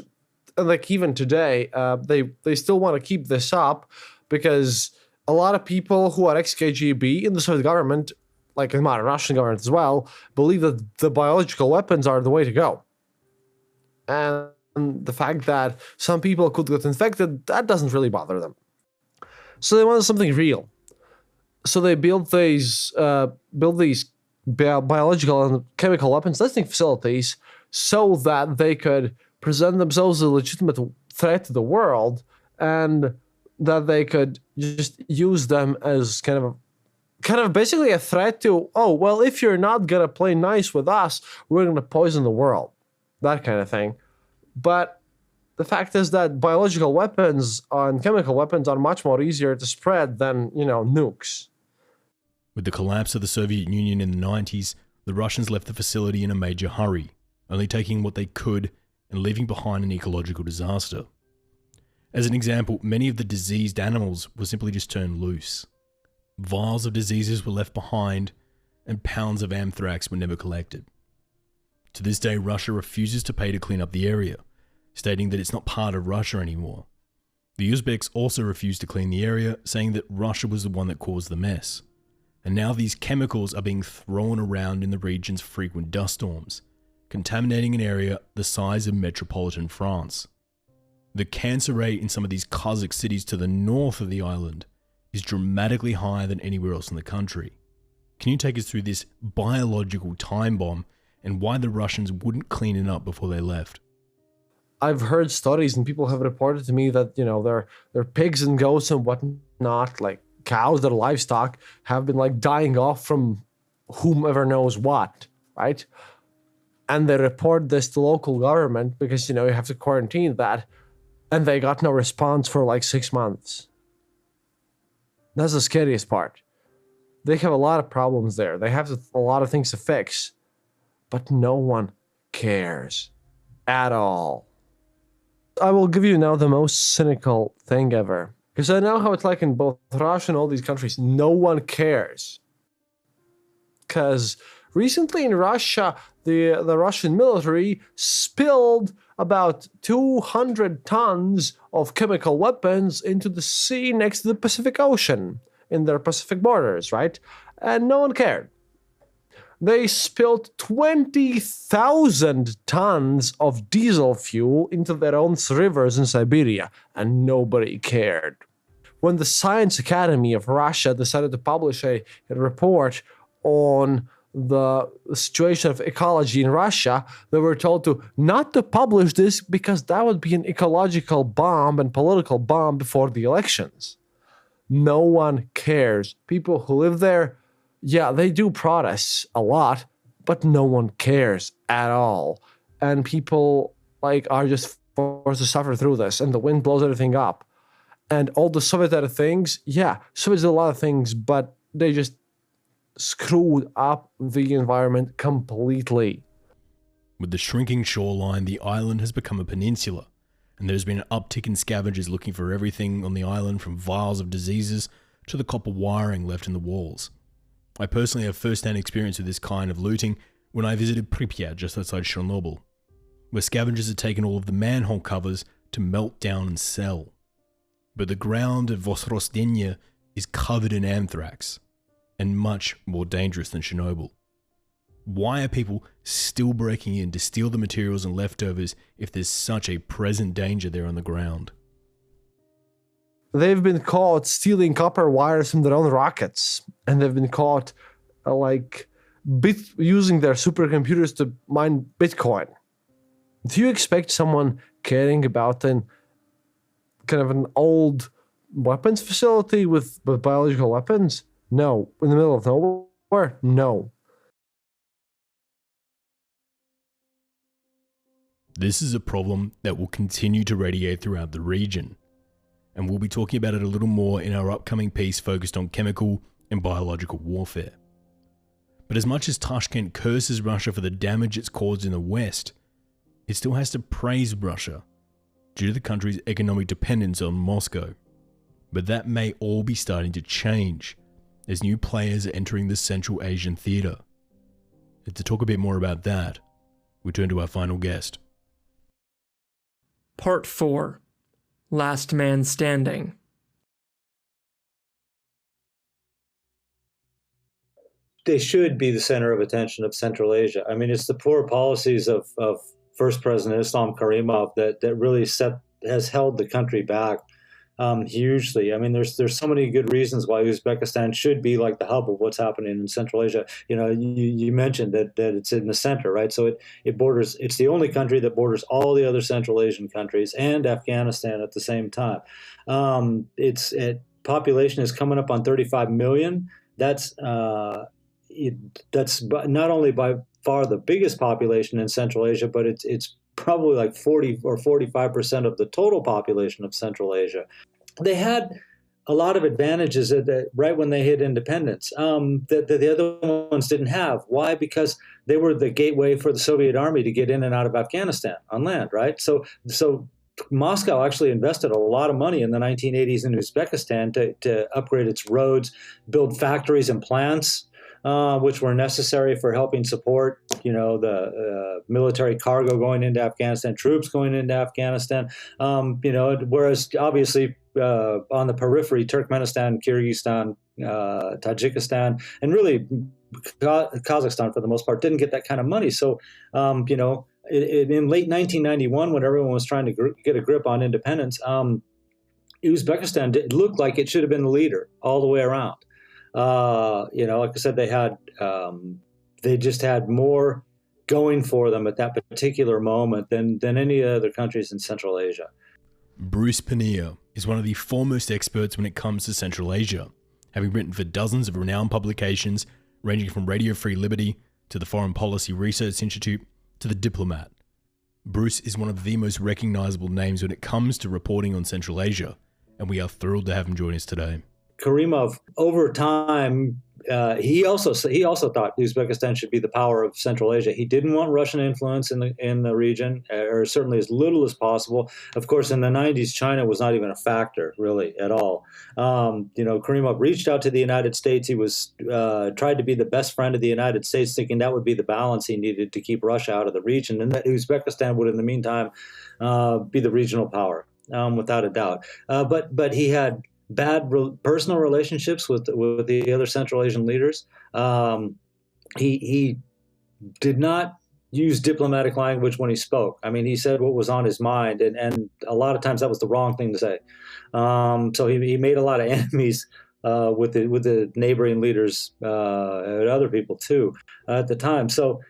And like even today, they still want to keep this up because a lot of people who are ex-KGB in the Soviet government, like in modern Russian government as well, believe that the biological weapons are the way to go. And the fact that some people could get infected, that doesn't really bother them. So they wanted something real. So they built these biological and chemical weapons testing facilities so that they could present themselves as a legitimate threat to the world and that they could just use them as kind of basically a threat to, oh, well, if you're not going to play nice with us, we're going to poison the world. That kind of thing. But the fact is that biological weapons and chemical weapons are much more easier to spread than, nukes. With the collapse of the Soviet Union in the 90s, the Russians left the facility in a major hurry, only taking what they could and leaving behind an ecological disaster. As an example, many of the diseased animals were simply just turned loose. Vials of diseases were left behind, and pounds of anthrax were never collected. To this day, Russia refuses to pay to clean up the area, stating that it's not part of Russia anymore. The Uzbeks also refused to clean the area, saying that Russia was the one that caused the mess. And now these chemicals are being thrown around in the region's frequent dust storms, contaminating an area the size of metropolitan France. The cancer rate in some of these Kazakh cities to the north of the island is dramatically higher than anywhere else in the country. Can you take us through this biological time bomb and why the Russians wouldn't clean it up before they left? I've heard stories and people have reported to me that, their pigs and goats and whatnot, like cows, their livestock, have been dying off from whomever knows what, right? And they report this to local government because, you have to quarantine that. And they got no response for 6 months. That's the scariest part. They have a lot of problems there. They have a lot of things to fix. But no one cares at all. I will give you now the most cynical thing ever. Because I know how it's like in both Russia and all these countries. No one cares. Because recently in Russia, the Russian military spilled about 200 tons of chemical weapons into the sea next to the Pacific Ocean, in their Pacific borders, right? And no one cared. They spilled 20,000 tons of diesel fuel into their own rivers in Siberia, and nobody cared. When the Science Academy of Russia decided to publish a report on the situation of ecology in Russia, they were told not to publish this because that would be an ecological bomb and political bomb before the elections. No one cares. People who live there, yeah, they do protests a lot, but no one cares at all. And people are just forced to suffer through this, and the wind blows everything up. And all the Soviet era things, yeah, Soviets did a lot of things, but they just screwed up the environment completely. With the shrinking shoreline, the island has become a peninsula, and there's been an uptick in scavengers looking for everything on the island from vials of diseases to the copper wiring left in the walls. I personally have first-hand experience with this kind of looting when I visited Pripyat just outside Chernobyl, where scavengers had taken all of the manhole covers to melt down and sell. But the ground at Vosrozdenie is covered in anthrax, and much more dangerous than Chernobyl. Why are people still breaking in to steal the materials and leftovers if there's such a present danger there on the ground? They've been caught stealing copper wires from their own rockets, and they've been caught using their supercomputers to mine Bitcoin. Do you expect someone caring about an old weapons facility with biological weapons? No. In the middle of nowhere? No. This is a problem that will continue to radiate throughout the region, and we'll be talking about it a little more in our upcoming piece focused on chemical and biological warfare. But as much as Tashkent curses Russia for the damage it's caused in the West, it still has to praise Russia due to the country's economic dependence on Moscow. But that may all be starting to change as new players are entering the Central Asian theatre. And to talk a bit more about that, we turn to our final guest. Part 4. Last Man Standing. They should be the center of attention of Central Asia. I mean, it's the poor policies of First President Islam Karimov that really has held the country back hugely. I mean, there's so many good reasons why Uzbekistan should be like the hub of what's happening in Central Asia. You know, you mentioned that it's in the center, right? So it borders. It's the only country that borders all the other Central Asian countries and Afghanistan at the same time. Its population is coming up on 35 million. That's not only by far the biggest population in Central Asia, but it's probably like 40 or 45% of the total population of Central Asia. They had a lot of advantages right when they hit independence that the other ones didn't have. Why? Because they were the gateway for the Soviet army to get in and out of Afghanistan on land, right? So Moscow actually invested a lot of money in the 1980s in Uzbekistan to upgrade its roads, build factories and plants, which were necessary for helping support, the military cargo going into Afghanistan, troops going into Afghanistan. Whereas obviously on the periphery, Turkmenistan, Kyrgyzstan, Tajikistan, and really Kazakhstan for the most part didn't get that kind of money. So, in late 1991, when everyone was trying to get a grip on independence, Uzbekistan looked like it should have been the leader all the way around. Like I said, they just had more going for them at that particular moment than any other countries in Central Asia. Bruce Pannier is one of the foremost experts when it comes to Central Asia, having written for dozens of renowned publications ranging from Radio Free Liberty to the Foreign Policy Research Institute to The Diplomat. Bruce is one of the most recognizable names when it comes to reporting on Central Asia, and we are thrilled to have him join us today. Karimov, over time, he also thought Uzbekistan should be the power of Central Asia. He didn't want Russian influence in the region, or certainly as little as possible. Of course, in the 90s, China was not even a factor, really, at all. Karimov reached out to the United States. He was tried to be the best friend of the United States, thinking that would be the balance he needed to keep Russia out of the region, and that Uzbekistan would, in the meantime, be the regional power, without a doubt. But he had bad personal relationships with the other Central Asian leaders. He did not use diplomatic language when he spoke. I mean, he said what was on his mind, and a lot of times that was the wrong thing to say. So he made a lot of enemies with the neighboring leaders and other people too at the time. So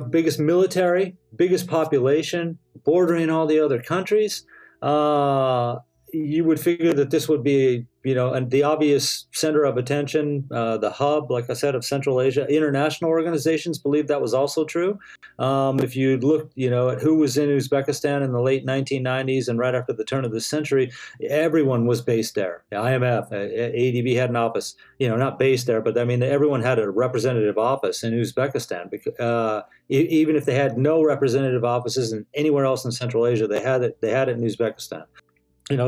biggest military, biggest population, bordering all the other countries. you would figure that this would be, and the obvious center of attention, the hub, like I said, of Central Asia. International organizations believe that was also true. If you look, at who was in Uzbekistan in the late 1990s and right after the turn of the century, everyone was based there. The IMF, ADB had an office, not based there, but I mean, everyone had a representative office in Uzbekistan. Even if they had no representative offices anywhere else in Central Asia, they had it in Uzbekistan.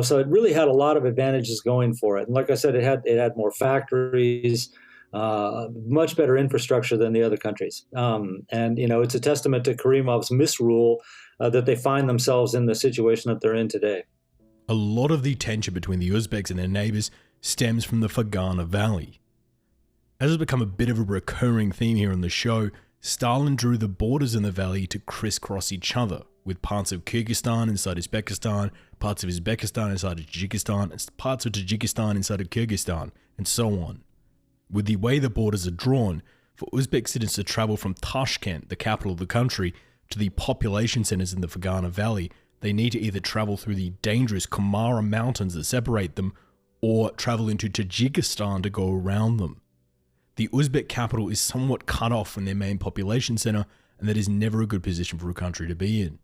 So it really had a lot of advantages going for it. And like I said, it had more factories, much better infrastructure than the other countries. And it's a testament to Karimov's misrule that they find themselves in the situation that they're in today. A lot of the tension between the Uzbeks and their neighbours stems from the Fergana Valley. As has become a bit of a recurring theme here on the show, Stalin drew the borders in the valley to crisscross each other, with parts of Kyrgyzstan inside Uzbekistan, parts of Uzbekistan inside of Tajikistan, and parts of Tajikistan inside of Kyrgyzstan, and so on. With the way the borders are drawn, for Uzbek citizens to travel from Tashkent, the capital of the country, to the population centers in the Fergana Valley, they need to either travel through the dangerous Kumara mountains that separate them, or travel into Tajikistan to go around them. The Uzbek capital is somewhat cut off from their main population center, and that is never a good position for a country to be in.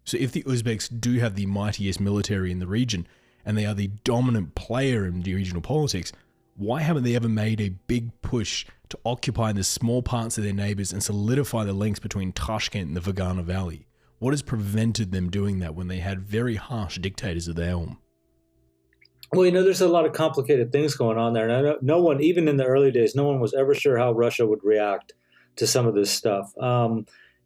So if the Uzbeks do have the mightiest military in the region, and they are the dominant player in the regional politics, why haven't they ever made a big push to occupy the small parts of their neighbors and solidify the links between Tashkent and the Fergana Valley? What has prevented them doing that when they had very harsh dictators at the helm? Well, there's a lot of complicated things going on there. And no one, even in the early days, no one was ever sure how Russia would react to some of this stuff.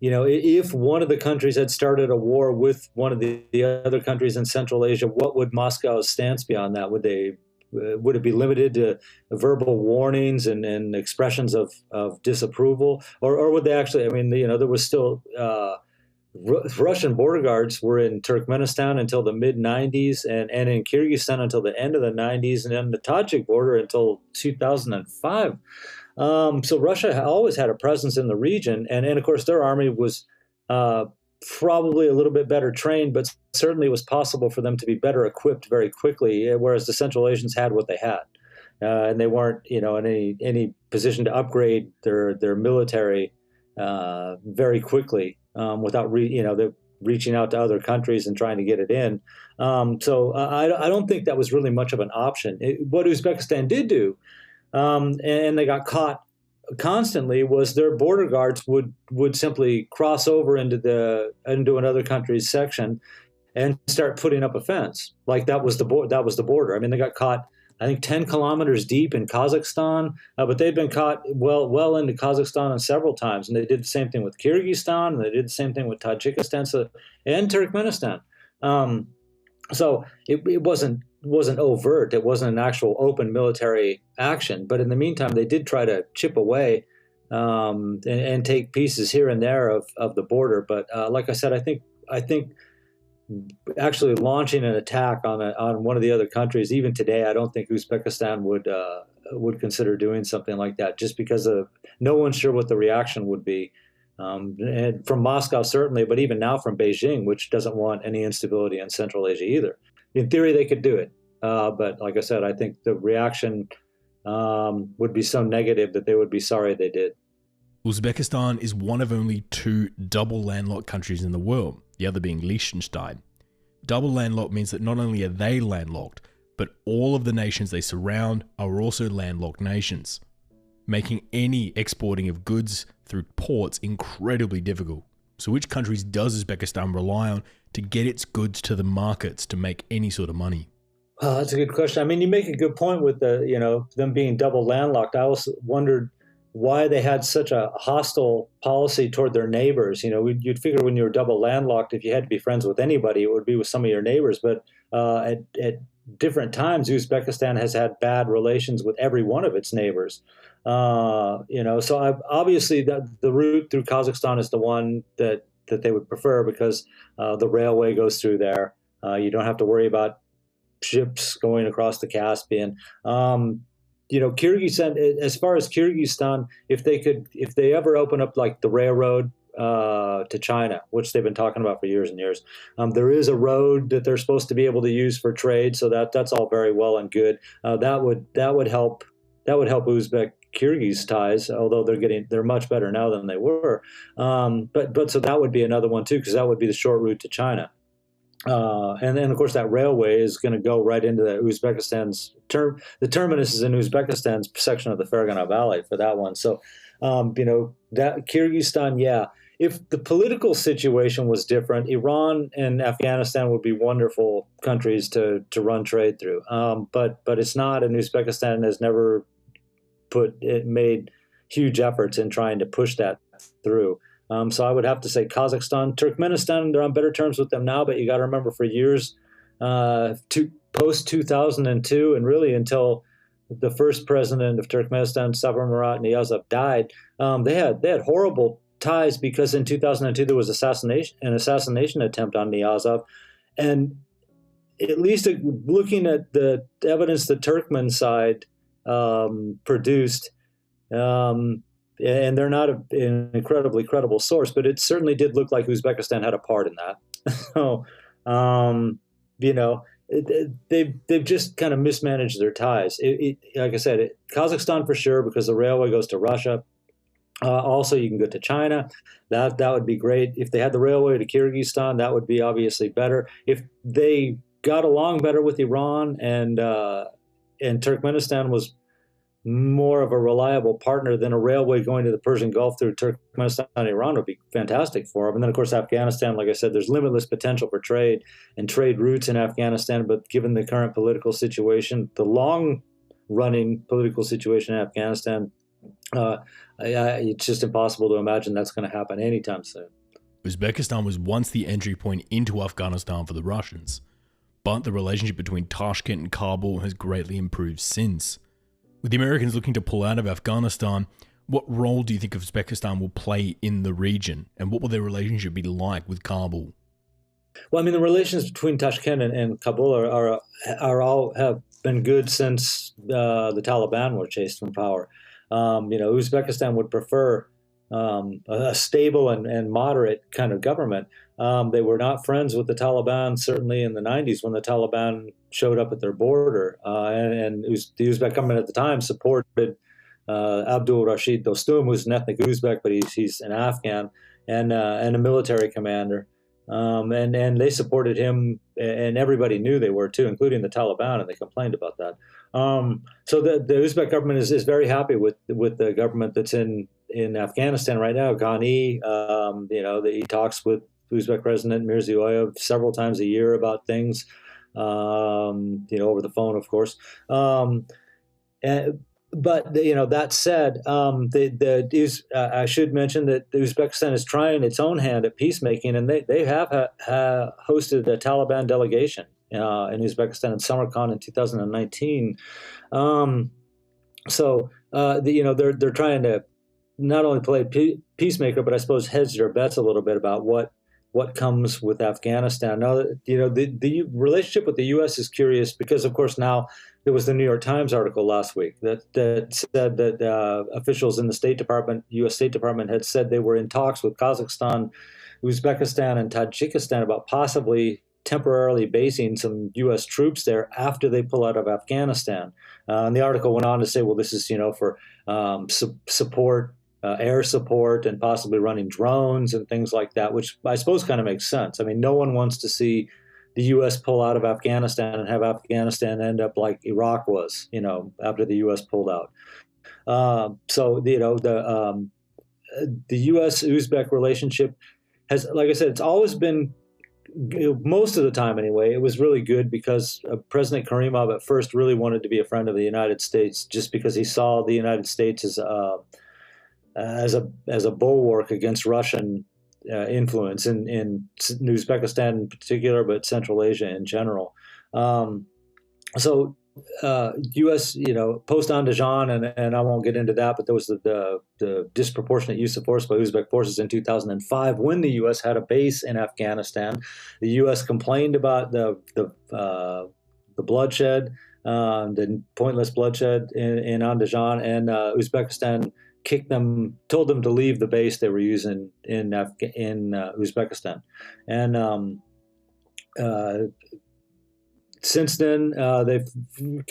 If one of the countries had started a war with one of the other countries in Central Asia, what would Moscow's stance be on that? Would it be limited to verbal warnings and expressions of disapproval, or would they actually? There was still Russian border guards were in Turkmenistan until the mid '90s, and in Kyrgyzstan until the end of the '90s, and then the Tajik border until 2005. So Russia always had a presence in the region, and of course their army was probably a little bit better trained, but certainly it was possible for them to be better equipped very quickly, whereas the Central Asians had what they had, and they weren't, in any position to upgrade their military very quickly without reaching out to other countries and trying to get it in. So I don't think that was really much of an option. What Uzbekistan did do, and they got caught constantly, was their border guards would simply cross over into another country's section and start putting up a fence. Like that was the border. I mean, they got caught, I think, 10 kilometers deep in Kazakhstan, but they've been caught well into Kazakhstan several times, and they did the same thing with Kyrgyzstan, and they did the same thing with Tajikistan and Turkmenistan. So it wasn't overt. It wasn't an actual open military action. But in the meantime, they did try to chip away and take pieces here and there of the border. But like I said, I think actually launching an attack on one of the other countries, even today, I don't think Uzbekistan would consider doing something like that, just because of no one's sure what the reaction would be. And from Moscow, certainly, but even now from Beijing, which doesn't want any instability in Central Asia either. In theory, they could do it. But like I said, I think the reaction would be so negative that they would be sorry they did. Uzbekistan is one of only two double landlocked countries in the world, the other being Liechtenstein. Double landlocked means that not only are they landlocked, but all of the nations they surround are also landlocked nations, making any exporting of goods through ports incredibly difficult. So which countries does Uzbekistan rely on to get its goods to the markets to make any sort of money? That's a good question. I mean, you make a good point with them being double landlocked. I also wondered why they had such a hostile policy toward their neighbors. You'd figure when you're double landlocked, if you had to be friends with anybody, it would be with some of your neighbors. But at different times, Uzbekistan has had bad relations with every one of its neighbors. So obviously the route through Kazakhstan is the one that they would prefer, because the railway goes through there. You don't have to worry about ships going across the Caspian. Kyrgyzstan, as far as Kyrgyzstan, if they ever open up like the railroad to China, which they've been talking about for years and years. There is a road that they're supposed to be able to use for trade, so that's all very well and good. That would help Uzbek Kyrgyz ties, although they're much better now than they were. But so that would be another one too, because that would be the short route to China. And then, of course, that railway is going to go right into the terminus is in Uzbekistan's section of the Fergana Valley for that one. So, that Kyrgyzstan, yeah. If the political situation was different, Iran and Afghanistan would be wonderful countries to run trade through. But it's not, and Uzbekistan has never made huge efforts in trying to push that through. So I would have to say Kazakhstan, Turkmenistan, they're on better terms with them now, but you got to remember for years, post 2002, and really until the first president of Turkmenistan, Sabir Murat Niyazov, died, they had horrible ties because in 2002 there was an assassination attempt on Niyazov, and at least looking at the evidence the Turkmen side produced. And they're not an incredibly credible source, but it certainly did look like Uzbekistan had a part in that. So, they've just kind of mismanaged their ties. Like I said, Kazakhstan for sure, because the railway goes to Russia. Also, you can go to China. That would be great. If they had the railway to Kyrgyzstan, that would be obviously better. If they got along better with Iran and Turkmenistan was more of a reliable partner, than a railway going to the Persian Gulf through Turkmenistan and Iran would be fantastic for them. And then, of course, Afghanistan, like I said, there's limitless potential for trade and trade routes in Afghanistan. But given the current political situation, the long-running political situation in Afghanistan, it's just impossible to imagine that's going to happen anytime soon. Uzbekistan was once the entry point into Afghanistan for the Russians, but the relationship between Tashkent and Kabul has greatly improved since. With the Americans looking to pull out of Afghanistan, what role do you think Uzbekistan will play in the region, and what will their relationship be like with Kabul? Well, I mean, the relations between Tashkent and Kabul are all have been good since the Taliban were chased from power. Uzbekistan would prefer a stable and moderate kind of government. They were not friends with the Taliban, certainly in the 90s when the Taliban showed up at their border. And the Uzbek government at the time supported Abdul Rashid Dostum, who's an ethnic Uzbek, but he's an Afghan, and a military commander. And they supported him, and everybody knew they were too, including the Taliban, and they complained about that. So the Uzbek government is very happy with the government that's in Afghanistan right now. Ghani, he talks with Uzbek President Mirziyoyev several times a year about things, over the phone, of course. But that said, I should mention that Uzbekistan is trying its own hand at peacemaking, and they have hosted a Taliban delegation in Uzbekistan in Samarkand in 2019. They're trying to not only play peacemaker, but I suppose hedge their bets a little bit about what comes with Afghanistan. Now, the relationship with the U.S. is curious because, of course, now there was the New York Times article last week that said that officials in the U.S. State Department had said they were in talks with Kazakhstan, Uzbekistan, and Tajikistan about possibly temporarily basing some U.S. troops there after they pull out of Afghanistan. And the article went on to say, well, this is for support. Air support and possibly running drones and things like that, which I suppose kind of makes sense. I mean, no one wants to see the U.S. pull out of Afghanistan and have Afghanistan end up like Iraq was, after the U.S. pulled out. The U.S.-Uzbek relationship has, like I said, it's always been, most of the time anyway, it was really good because President Karimov at first really wanted to be a friend of the United States just because he saw the United States as a bulwark against Russian influence in Uzbekistan in particular, but Central Asia in general. U.S. post Andrejsons, and I won't get into that, but there was the disproportionate use of force by Uzbek forces in 2005 when the U.S. had a base in Afghanistan. The U.S. complained about the bloodshed, the pointless bloodshed in Andrejsons, and Uzbekistan told them to leave the base they were using in Uzbekistan, and since then they've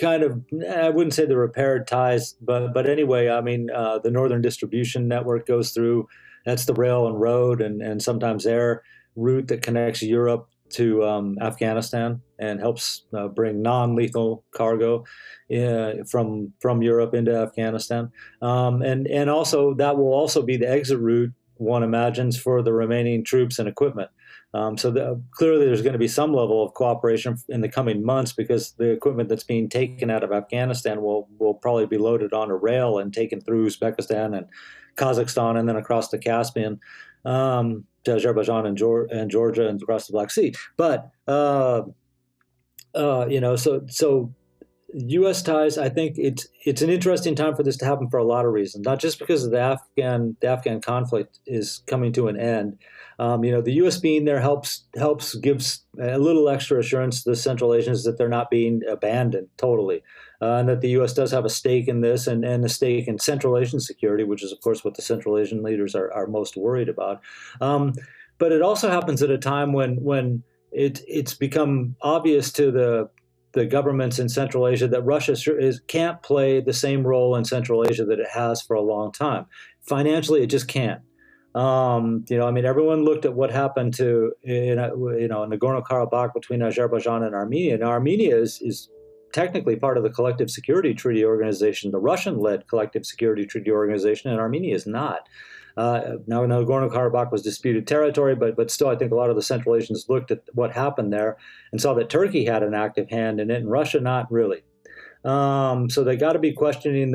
kind of, I wouldn't say they repaired ties, but anyway, I mean the northern distribution network goes through. That's the rail and road and sometimes air route that connects Europe to Afghanistan and helps bring non-lethal cargo from Europe into Afghanistan. And also that will also be the exit route, one imagines, for the remaining troops and equipment. Clearly there's going to be some level of cooperation in the coming months, because the equipment that's being taken out of Afghanistan will probably be loaded on a rail and taken through Uzbekistan and Kazakhstan and then across the Caspian to Azerbaijan and Georgia and across the Black Sea. But so U.S. ties, I think it's an interesting time for this to happen for a lot of reasons, not just because of the Afghan conflict is coming to an end. The U.S. being there gives a little extra assurance to the Central Asians that they're not being abandoned totally, and that the U.S. does have a stake in this and a stake in Central Asian security, which is, of course, what the Central Asian leaders are most worried about. But it also happens at a time when it's become obvious to the governments in Central Asia that Russia can't play the same role in Central Asia that it has for a long time. Financially, it just can't. Everyone looked at what happened to Nagorno-Karabakh between Azerbaijan and Armenia. And Armenia is technically part of the Collective Security Treaty Organization, the Russian-led Collective Security Treaty Organization, and Armenia is not. Now, Nagorno-Karabakh was disputed territory, but still, I think a lot of the Central Asians looked at what happened there and saw that Turkey had an active hand in it, and Russia not really. So they got to be questioning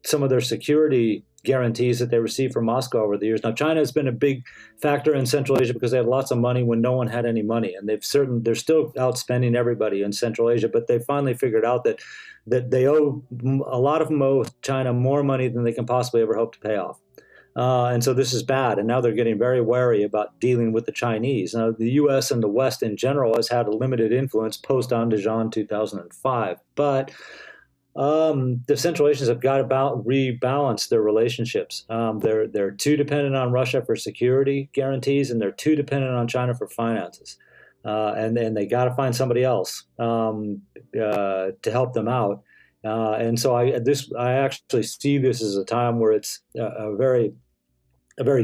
some of their security guarantees that they received from Moscow over the years. Now, China has been a big factor in Central Asia because they had lots of money when no one had any money, and they're still outspending everybody in Central Asia. But they finally figured out that a lot of them owe China more money than they can possibly ever hope to pay off. And so this is bad. And now they're getting very wary about dealing with the Chinese. Now, the U.S. and the West in general has had a limited influence post-Andrejsons 2005. But the Central Asians have got to rebalance their relationships. They're too dependent on Russia for security guarantees, and they're too dependent on China for finances. And they got to find somebody else to help them out. And so I actually see this as a time where it's a very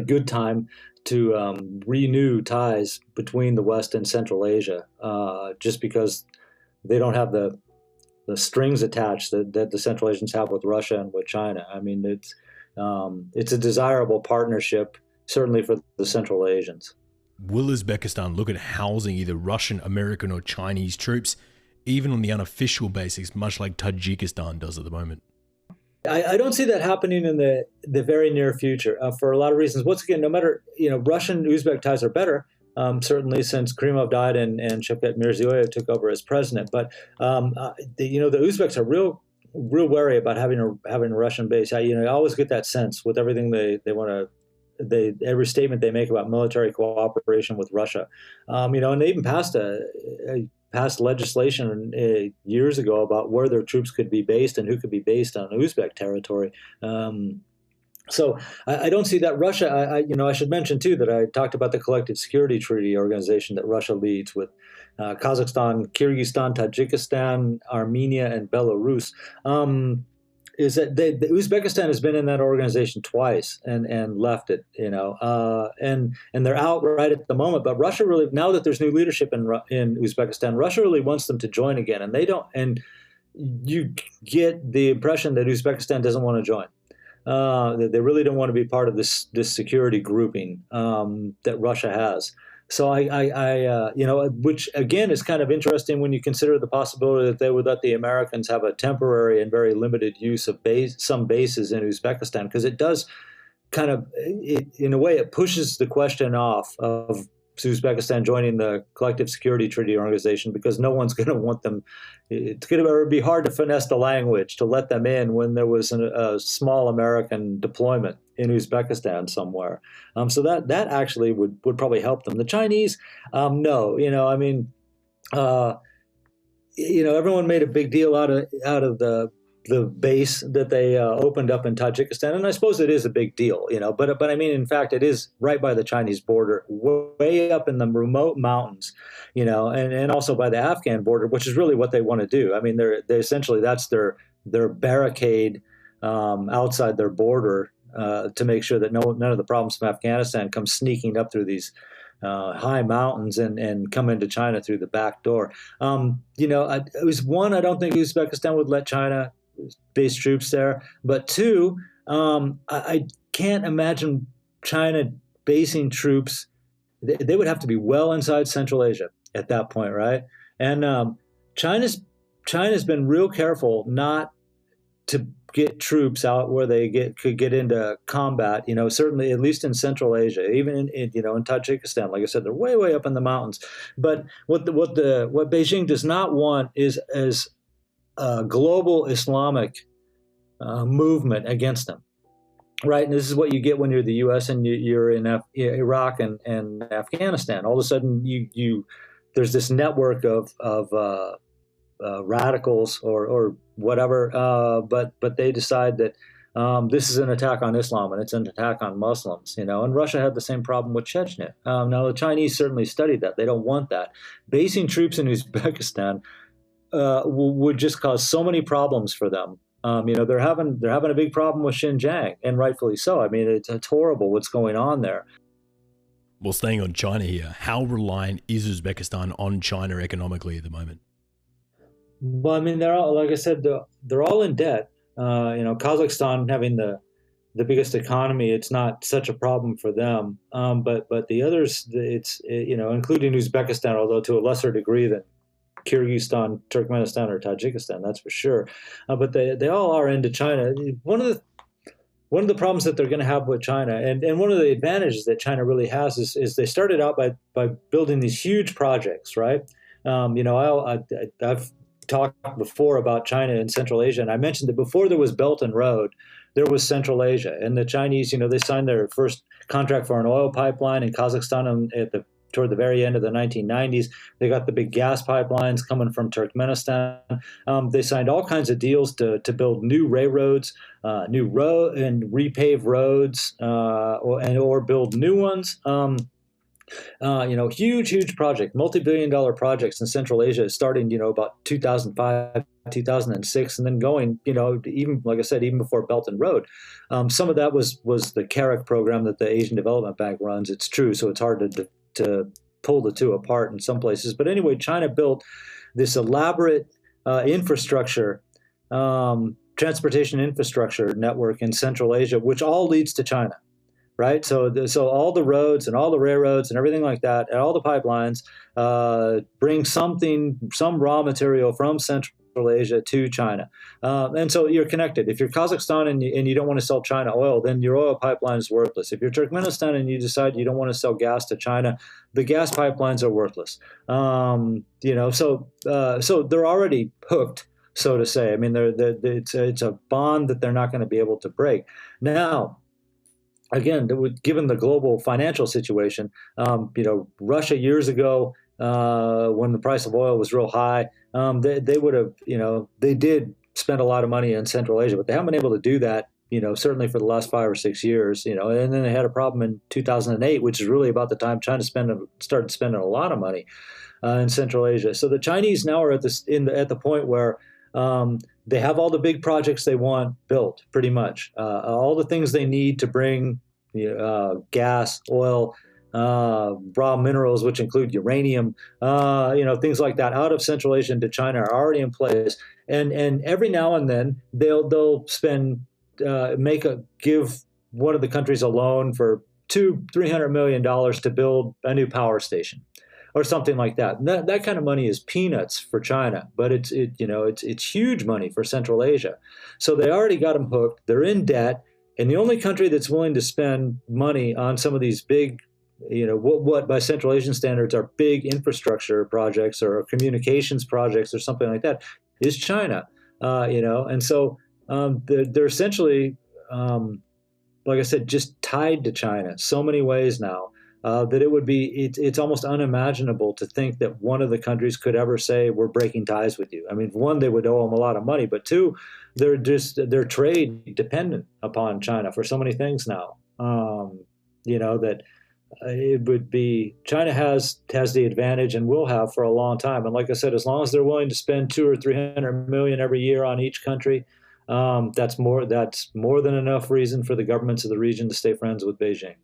good time to renew ties between the West and Central Asia, just because they don't have the strings attached that the Central Asians have with Russia and with China. I mean, it's a desirable partnership, certainly for the Central Asians. Will Uzbekistan look at housing either Russian, American, or Chinese troops, even on the unofficial basis, much like Tajikistan does at the moment? I don't see that happening in the very near future for a lot of reasons. Once again, no matter, Russian-Uzbek ties are better, certainly since Karimov died and Shavkat Mirziyoyev took over as president. But the Uzbeks are real wary about having a Russian base. I always get that sense with everything they want to. Every statement they make about military cooperation with Russia, and they even passed legislation years ago about where their troops could be based and who could be based on Uzbek territory. So I don't see that. Russia, I should mention too that I talked about the Collective Security Treaty Organization that Russia leads with Kazakhstan, Kyrgyzstan, Tajikistan, Armenia, and Belarus. Is that the Uzbekistan has been in that organization twice and left it, and they're out right at the moment. But Russia really, now that there's new leadership in Uzbekistan, Russia really wants them to join again, and they don't. And you get the impression that Uzbekistan doesn't want to join. They really don't want to be part of this security grouping that Russia has. So which again is kind of interesting when you consider the possibility that they would let the Americans have a temporary and very limited use of some bases in Uzbekistan, because it does kind of, in a way, it pushes the question off of Uzbekistan joining the Collective Security Treaty Organization, because no one's going to want them. It's going to be hard to finesse the language to let them in when there was a small American deployment in Uzbekistan somewhere. So that actually would probably help them. The Chinese, no. Everyone made a big deal out of the the base that they opened up in Tajikistan, and I suppose it is a big deal, But I mean, in fact, it is right by the Chinese border, way up in the remote mountains, and also by the Afghan border, which is really what they want to do. I mean, they essentially that's their barricade outside their border to make sure that none of the problems from Afghanistan come sneaking up through these high mountains and come into China through the back door. It was one, I don't think Uzbekistan would let China base troops there, but two, I can't imagine China basing troops. They would have to be well inside Central Asia at that point, right? And China's been real careful not to get troops out where they could get into combat. Certainly at least in Central Asia, even in Tajikistan. Like I said, they're way up in the mountains. But what Beijing does not want is a global Islamic movement against them. Right, and this is what you get when you're the U.S. and you're in Iraq and Afghanistan. All of a sudden, there's this network of radicals or whatever, but they decide that this is an attack on Islam and it's an attack on Muslims. And Russia had the same problem with Chechnya. Now the Chinese certainly studied that; they don't want that. Basing troops in Uzbekistan would just cause so many problems for them. They're having a big problem with Xinjiang, and rightfully so. I mean, it's horrible what's going on there. Well, staying on China here, how reliant is Uzbekistan on China economically at the moment? Well, I mean, they're all, like I said, they're all in debt. Kazakhstan having the biggest economy, it's not such a problem for them. But the others, it's including Uzbekistan, although to a lesser degree than Kyrgyzstan, Turkmenistan, or Tajikistan, that's for sure. But they all are into China. One of the problems that they're going to have with China, and one of the advantages that China really has is they started out by building these huge projects, right? I've talked before about China and Central Asia, and I mentioned that before there was Belt and Road, there was Central Asia, and the Chinese, they signed their first contract for an oil pipeline in Kazakhstan toward the very end of the 1990s. They got the big gas pipelines coming from Turkmenistan. They signed all kinds of deals to build new railroads, and repave roads, or build new ones. Huge project, multi-billion-dollar projects in Central Asia, starting, about 2005, 2006, and then going, even like I said, even before Belt and Road. Some of that was the CAREC program that the Asian Development Bank runs. It's true, so it's hard to pull the two apart in some places. But anyway, China built this elaborate infrastructure, transportation infrastructure network in Central Asia, which all leads to China. Right, so all the roads and all the railroads and everything like that, and all the pipelines bring some raw material from Central Asia to China, and so you're connected. If you're Kazakhstan and you don't want to sell China oil, then your oil pipeline is worthless. If you're Turkmenistan and you decide you don't want to sell gas to China, the gas pipelines are worthless. So they're already hooked, so to say. I mean, it's a bond that they're not going to be able to break now. Again, given the global financial situation, Russia years ago, when the price of oil was real high, they would have, they did spend a lot of money in Central Asia, but they haven't been able to do that, certainly for the last 5 or 6 years, and then they had a problem in 2008, which is really about the time China started spending a lot of money in Central Asia. So the Chinese now are at the point where they have all the big projects they want built, pretty much. All the things they need to bring gas, oil, raw minerals, which include uranium, things like that, out of Central Asia into China are already in place. And every now and then they'll give one of the countries a loan for $200-300 million to build a new power station, or something like that. And that kind of money is peanuts for China, but it's huge money for Central Asia. So they already got them hooked. They're in debt, and the only country that's willing to spend money on some of these big, what by Central Asian standards are big infrastructure projects or communications projects or something like that, is China. And so they're essentially, like I said, just tied to China so many ways now. that it would be, it's almost unimaginable to think that one of the countries could ever say, we're breaking ties with you. I mean, one, they would owe them a lot of money, but two, they're trade dependent upon China for so many things now. That it would be, China has the advantage and will have for a long time. And like I said, as long as they're willing to spend 200 or 300 million every year on each country, that's more than enough reason for the governments of the region to stay friends with Beijing.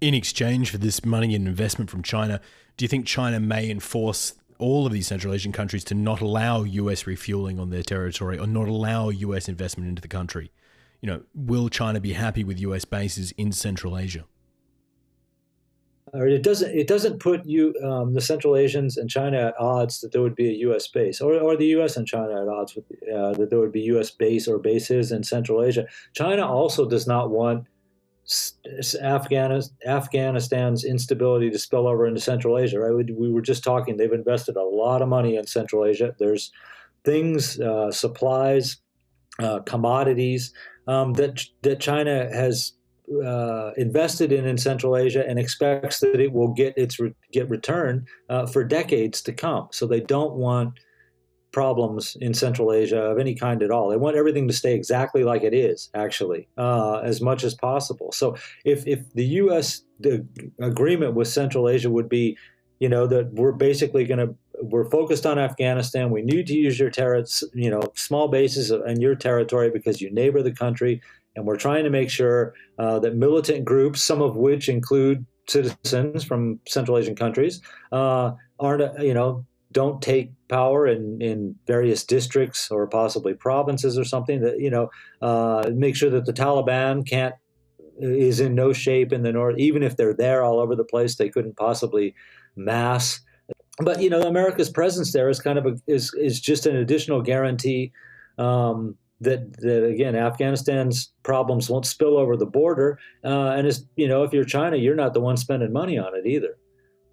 In exchange for this money and investment from China, do you think China may enforce all of these Central Asian countries to not allow US refueling on their territory or not allow US investment into the country? Will China be happy with US bases in Central Asia? It doesn't put the Central Asians and China at odds that there would be a U.S. base, or the U.S. and China at odds with that there would be U.S. base or bases in Central Asia. China also does not want Afghanistan's instability to spill over into Central Asia. Right? We were just talking; they've invested a lot of money in Central Asia. There's things, supplies, commodities that China has invested in Central Asia and expects that it will get return for decades to come. So they don't want problems in Central Asia of any kind at all. They want everything to stay exactly like it is, actually, as much as possible. So if the agreement with Central Asia would be, that we're basically we're focused on Afghanistan. We need to use your small bases in your territory because you neighbor the country. And we're trying to make sure that militant groups, some of which include citizens from Central Asian countries, don't take power in various districts or possibly provinces or something. That make sure that the Taliban is in no shape in the north. Even if they're there all over the place, they couldn't possibly mass. But America's presence there is is just an additional guarantee. That again, Afghanistan's problems won't spill over the border, and if you're China, you're not the one spending money on it either.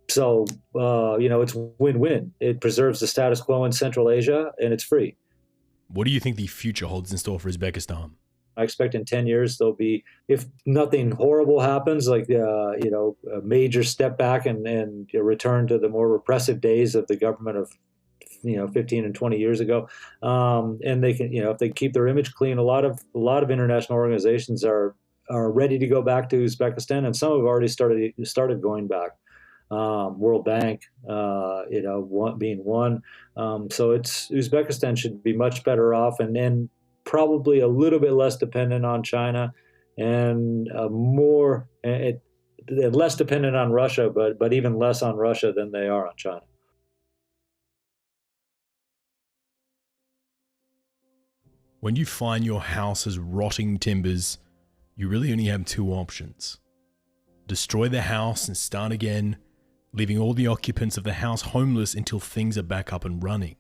So it's win-win. It preserves the status quo in Central Asia, and it's free. What do you think the future holds in store for Uzbekistan? I expect in 10 years there'll be, if nothing horrible happens, like a major step back and a return to the more repressive days of the government of 15 and 20 years ago, and they can, if they keep their image clean, a lot of international organizations are ready to go back to Uzbekistan, and some have already started going back. World Bank, being one. So Uzbekistan should be much better off, and probably a little bit less dependent on China, and less dependent on Russia, but even less on Russia than they are on China. When you find your house as rotting timbers, you really only have two options. Destroy the house and start again, leaving all the occupants of the house homeless until things are back up and running.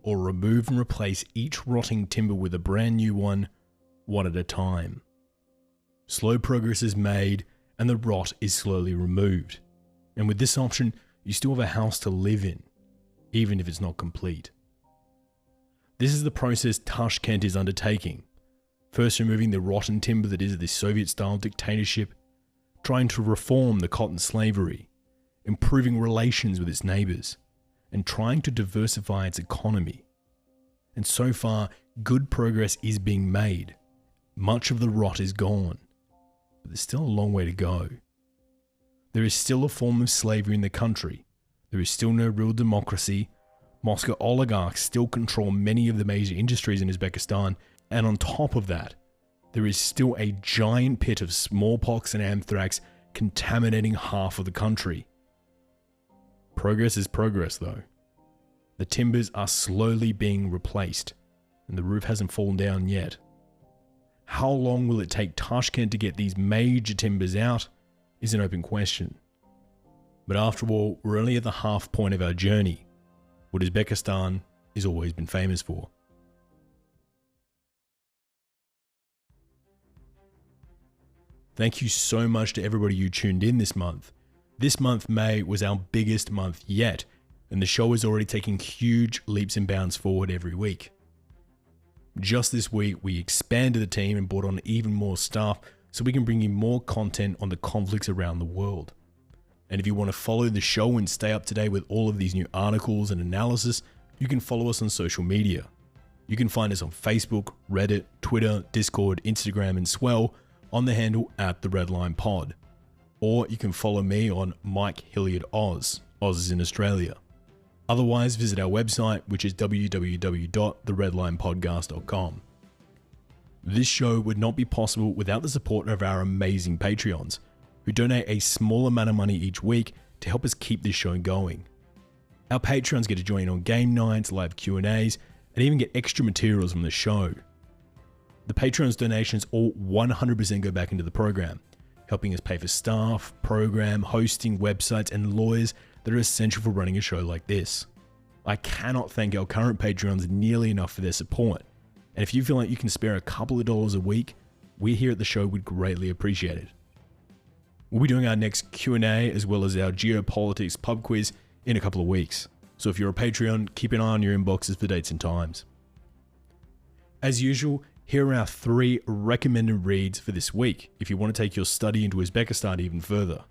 Or remove and replace each rotting timber with a brand new one at a time. Slow progress is made and the rot is slowly removed. And with this option, you still have a house to live in, even if it's not complete. This is the process Tashkent is undertaking. First removing the rotten timber that is the Soviet-style dictatorship, trying to reform the cotton slavery, improving relations with its neighbours, and trying to diversify its economy. And so far, good progress is being made. Much of the rot is gone, but there's still a long way to go. There is still a form of slavery in the country. There is still no real democracy. Moscow oligarchs still control many of the major industries in Uzbekistan, and on top of that, there is still a giant pit of smallpox and anthrax contaminating half of the country. Progress is progress, though. The timbers are slowly being replaced, and the roof hasn't fallen down yet. How long will it take Tashkent to get these major timbers out is an open question. But after all, we're only at the half point of our journey, what Uzbekistan has always been famous for. Thank you so much to everybody who tuned in this month. This month, May, was our biggest month yet, and the show is already taking huge leaps and bounds forward every week. Just this week, we expanded the team and brought on even more staff, so we can bring you more content on the conflicts around the world. And if you want to follow the show and stay up to date with all of these new articles and analysis, you can follow us on social media. You can find us on Facebook, Reddit, Twitter, Discord, Instagram, and Swell on the handle @TheRedLinePod. Or you can follow me on Mike Hilliard Oz. Oz is in Australia. Otherwise, visit our website, which is www.theredlinepodcast.com. This show would not be possible without the support of our amazing Patreons, who donate a small amount of money each week to help us keep this show going. Our Patreons get to join on game nights, live Q&As, and even get extra materials from the show. The Patreon's donations all 100% go back into the program, helping us pay for staff, program, hosting, websites, and lawyers that are essential for running a show like this. I cannot thank our current Patreons nearly enough for their support, and if you feel like you can spare a couple of dollars a week, we here at the show would greatly appreciate it. We'll be doing our next Q&A as well as our Geopolitics pub quiz in a couple of weeks, so if you're a Patreon, keep an eye on your inboxes for dates and times. As usual, here are our 3 recommended reads for this week if you want to take your study into Uzbekistan even further.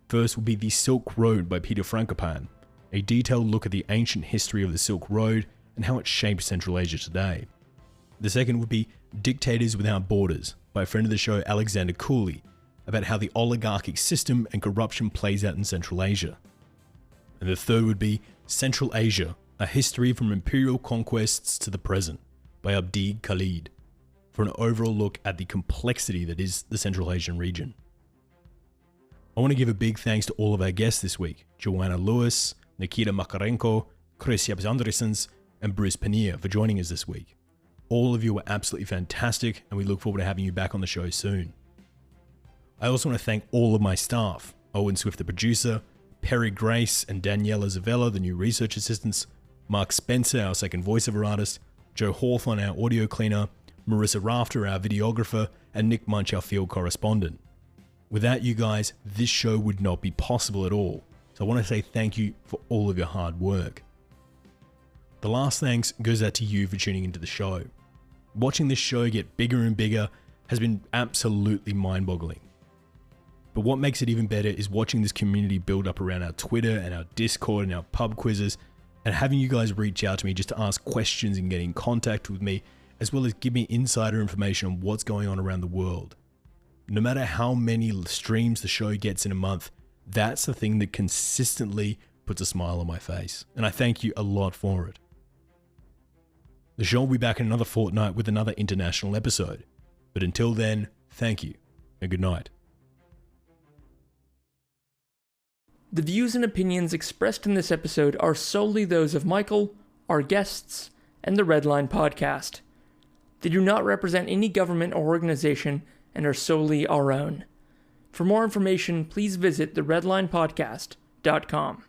First will be The Silk Road by Peter Frankopan, a detailed look at the ancient history of the Silk Road and how it shaped Central Asia today. The second would be Dictators Without Borders by a friend of the show Alexander Cooley, about how the oligarchic system and corruption plays out in Central Asia. And the third would be Central Asia, a history from imperial conquests to the present by Abdi Khalid, for an overall look at the complexity that is the Central Asian region. I want to give a big thanks to all of our guests this week, Joanna Lillis, Nikita Makarenko, Kristaps Andrejsons, and Bruce Pannier for joining us this week. All of you were absolutely fantastic, and we look forward to having you back on the show soon. I also want to thank all of my staff, Owen Swift, the producer, Perry Grace and Daniela Zavella, the new research assistants, Mark Spencer, our second voiceover artist, Joe Hawthorne, our audio cleaner, Marissa Rafter, our videographer, and Nick Munch, our field correspondent. Without you guys, this show would not be possible at all, so I want to say thank you for all of your hard work. The last thanks goes out to you for tuning into the show. Watching this show get bigger and bigger has been absolutely mind-boggling. But what makes it even better is watching this community build up around our Twitter and our Discord and our pub quizzes, and having you guys reach out to me just to ask questions and get in contact with me, as well as give me insider information on what's going on around the world. No matter how many streams the show gets in a month, that's the thing that consistently puts a smile on my face, and I thank you a lot for it. The show will be back in another fortnight with another international episode, but until then, thank you, and good night. The views and opinions expressed in this episode are solely those of Michael, our guests, and the Redline podcast. They do not represent any government or organization and are solely our own. For more information, please visit theredlinepodcast.com.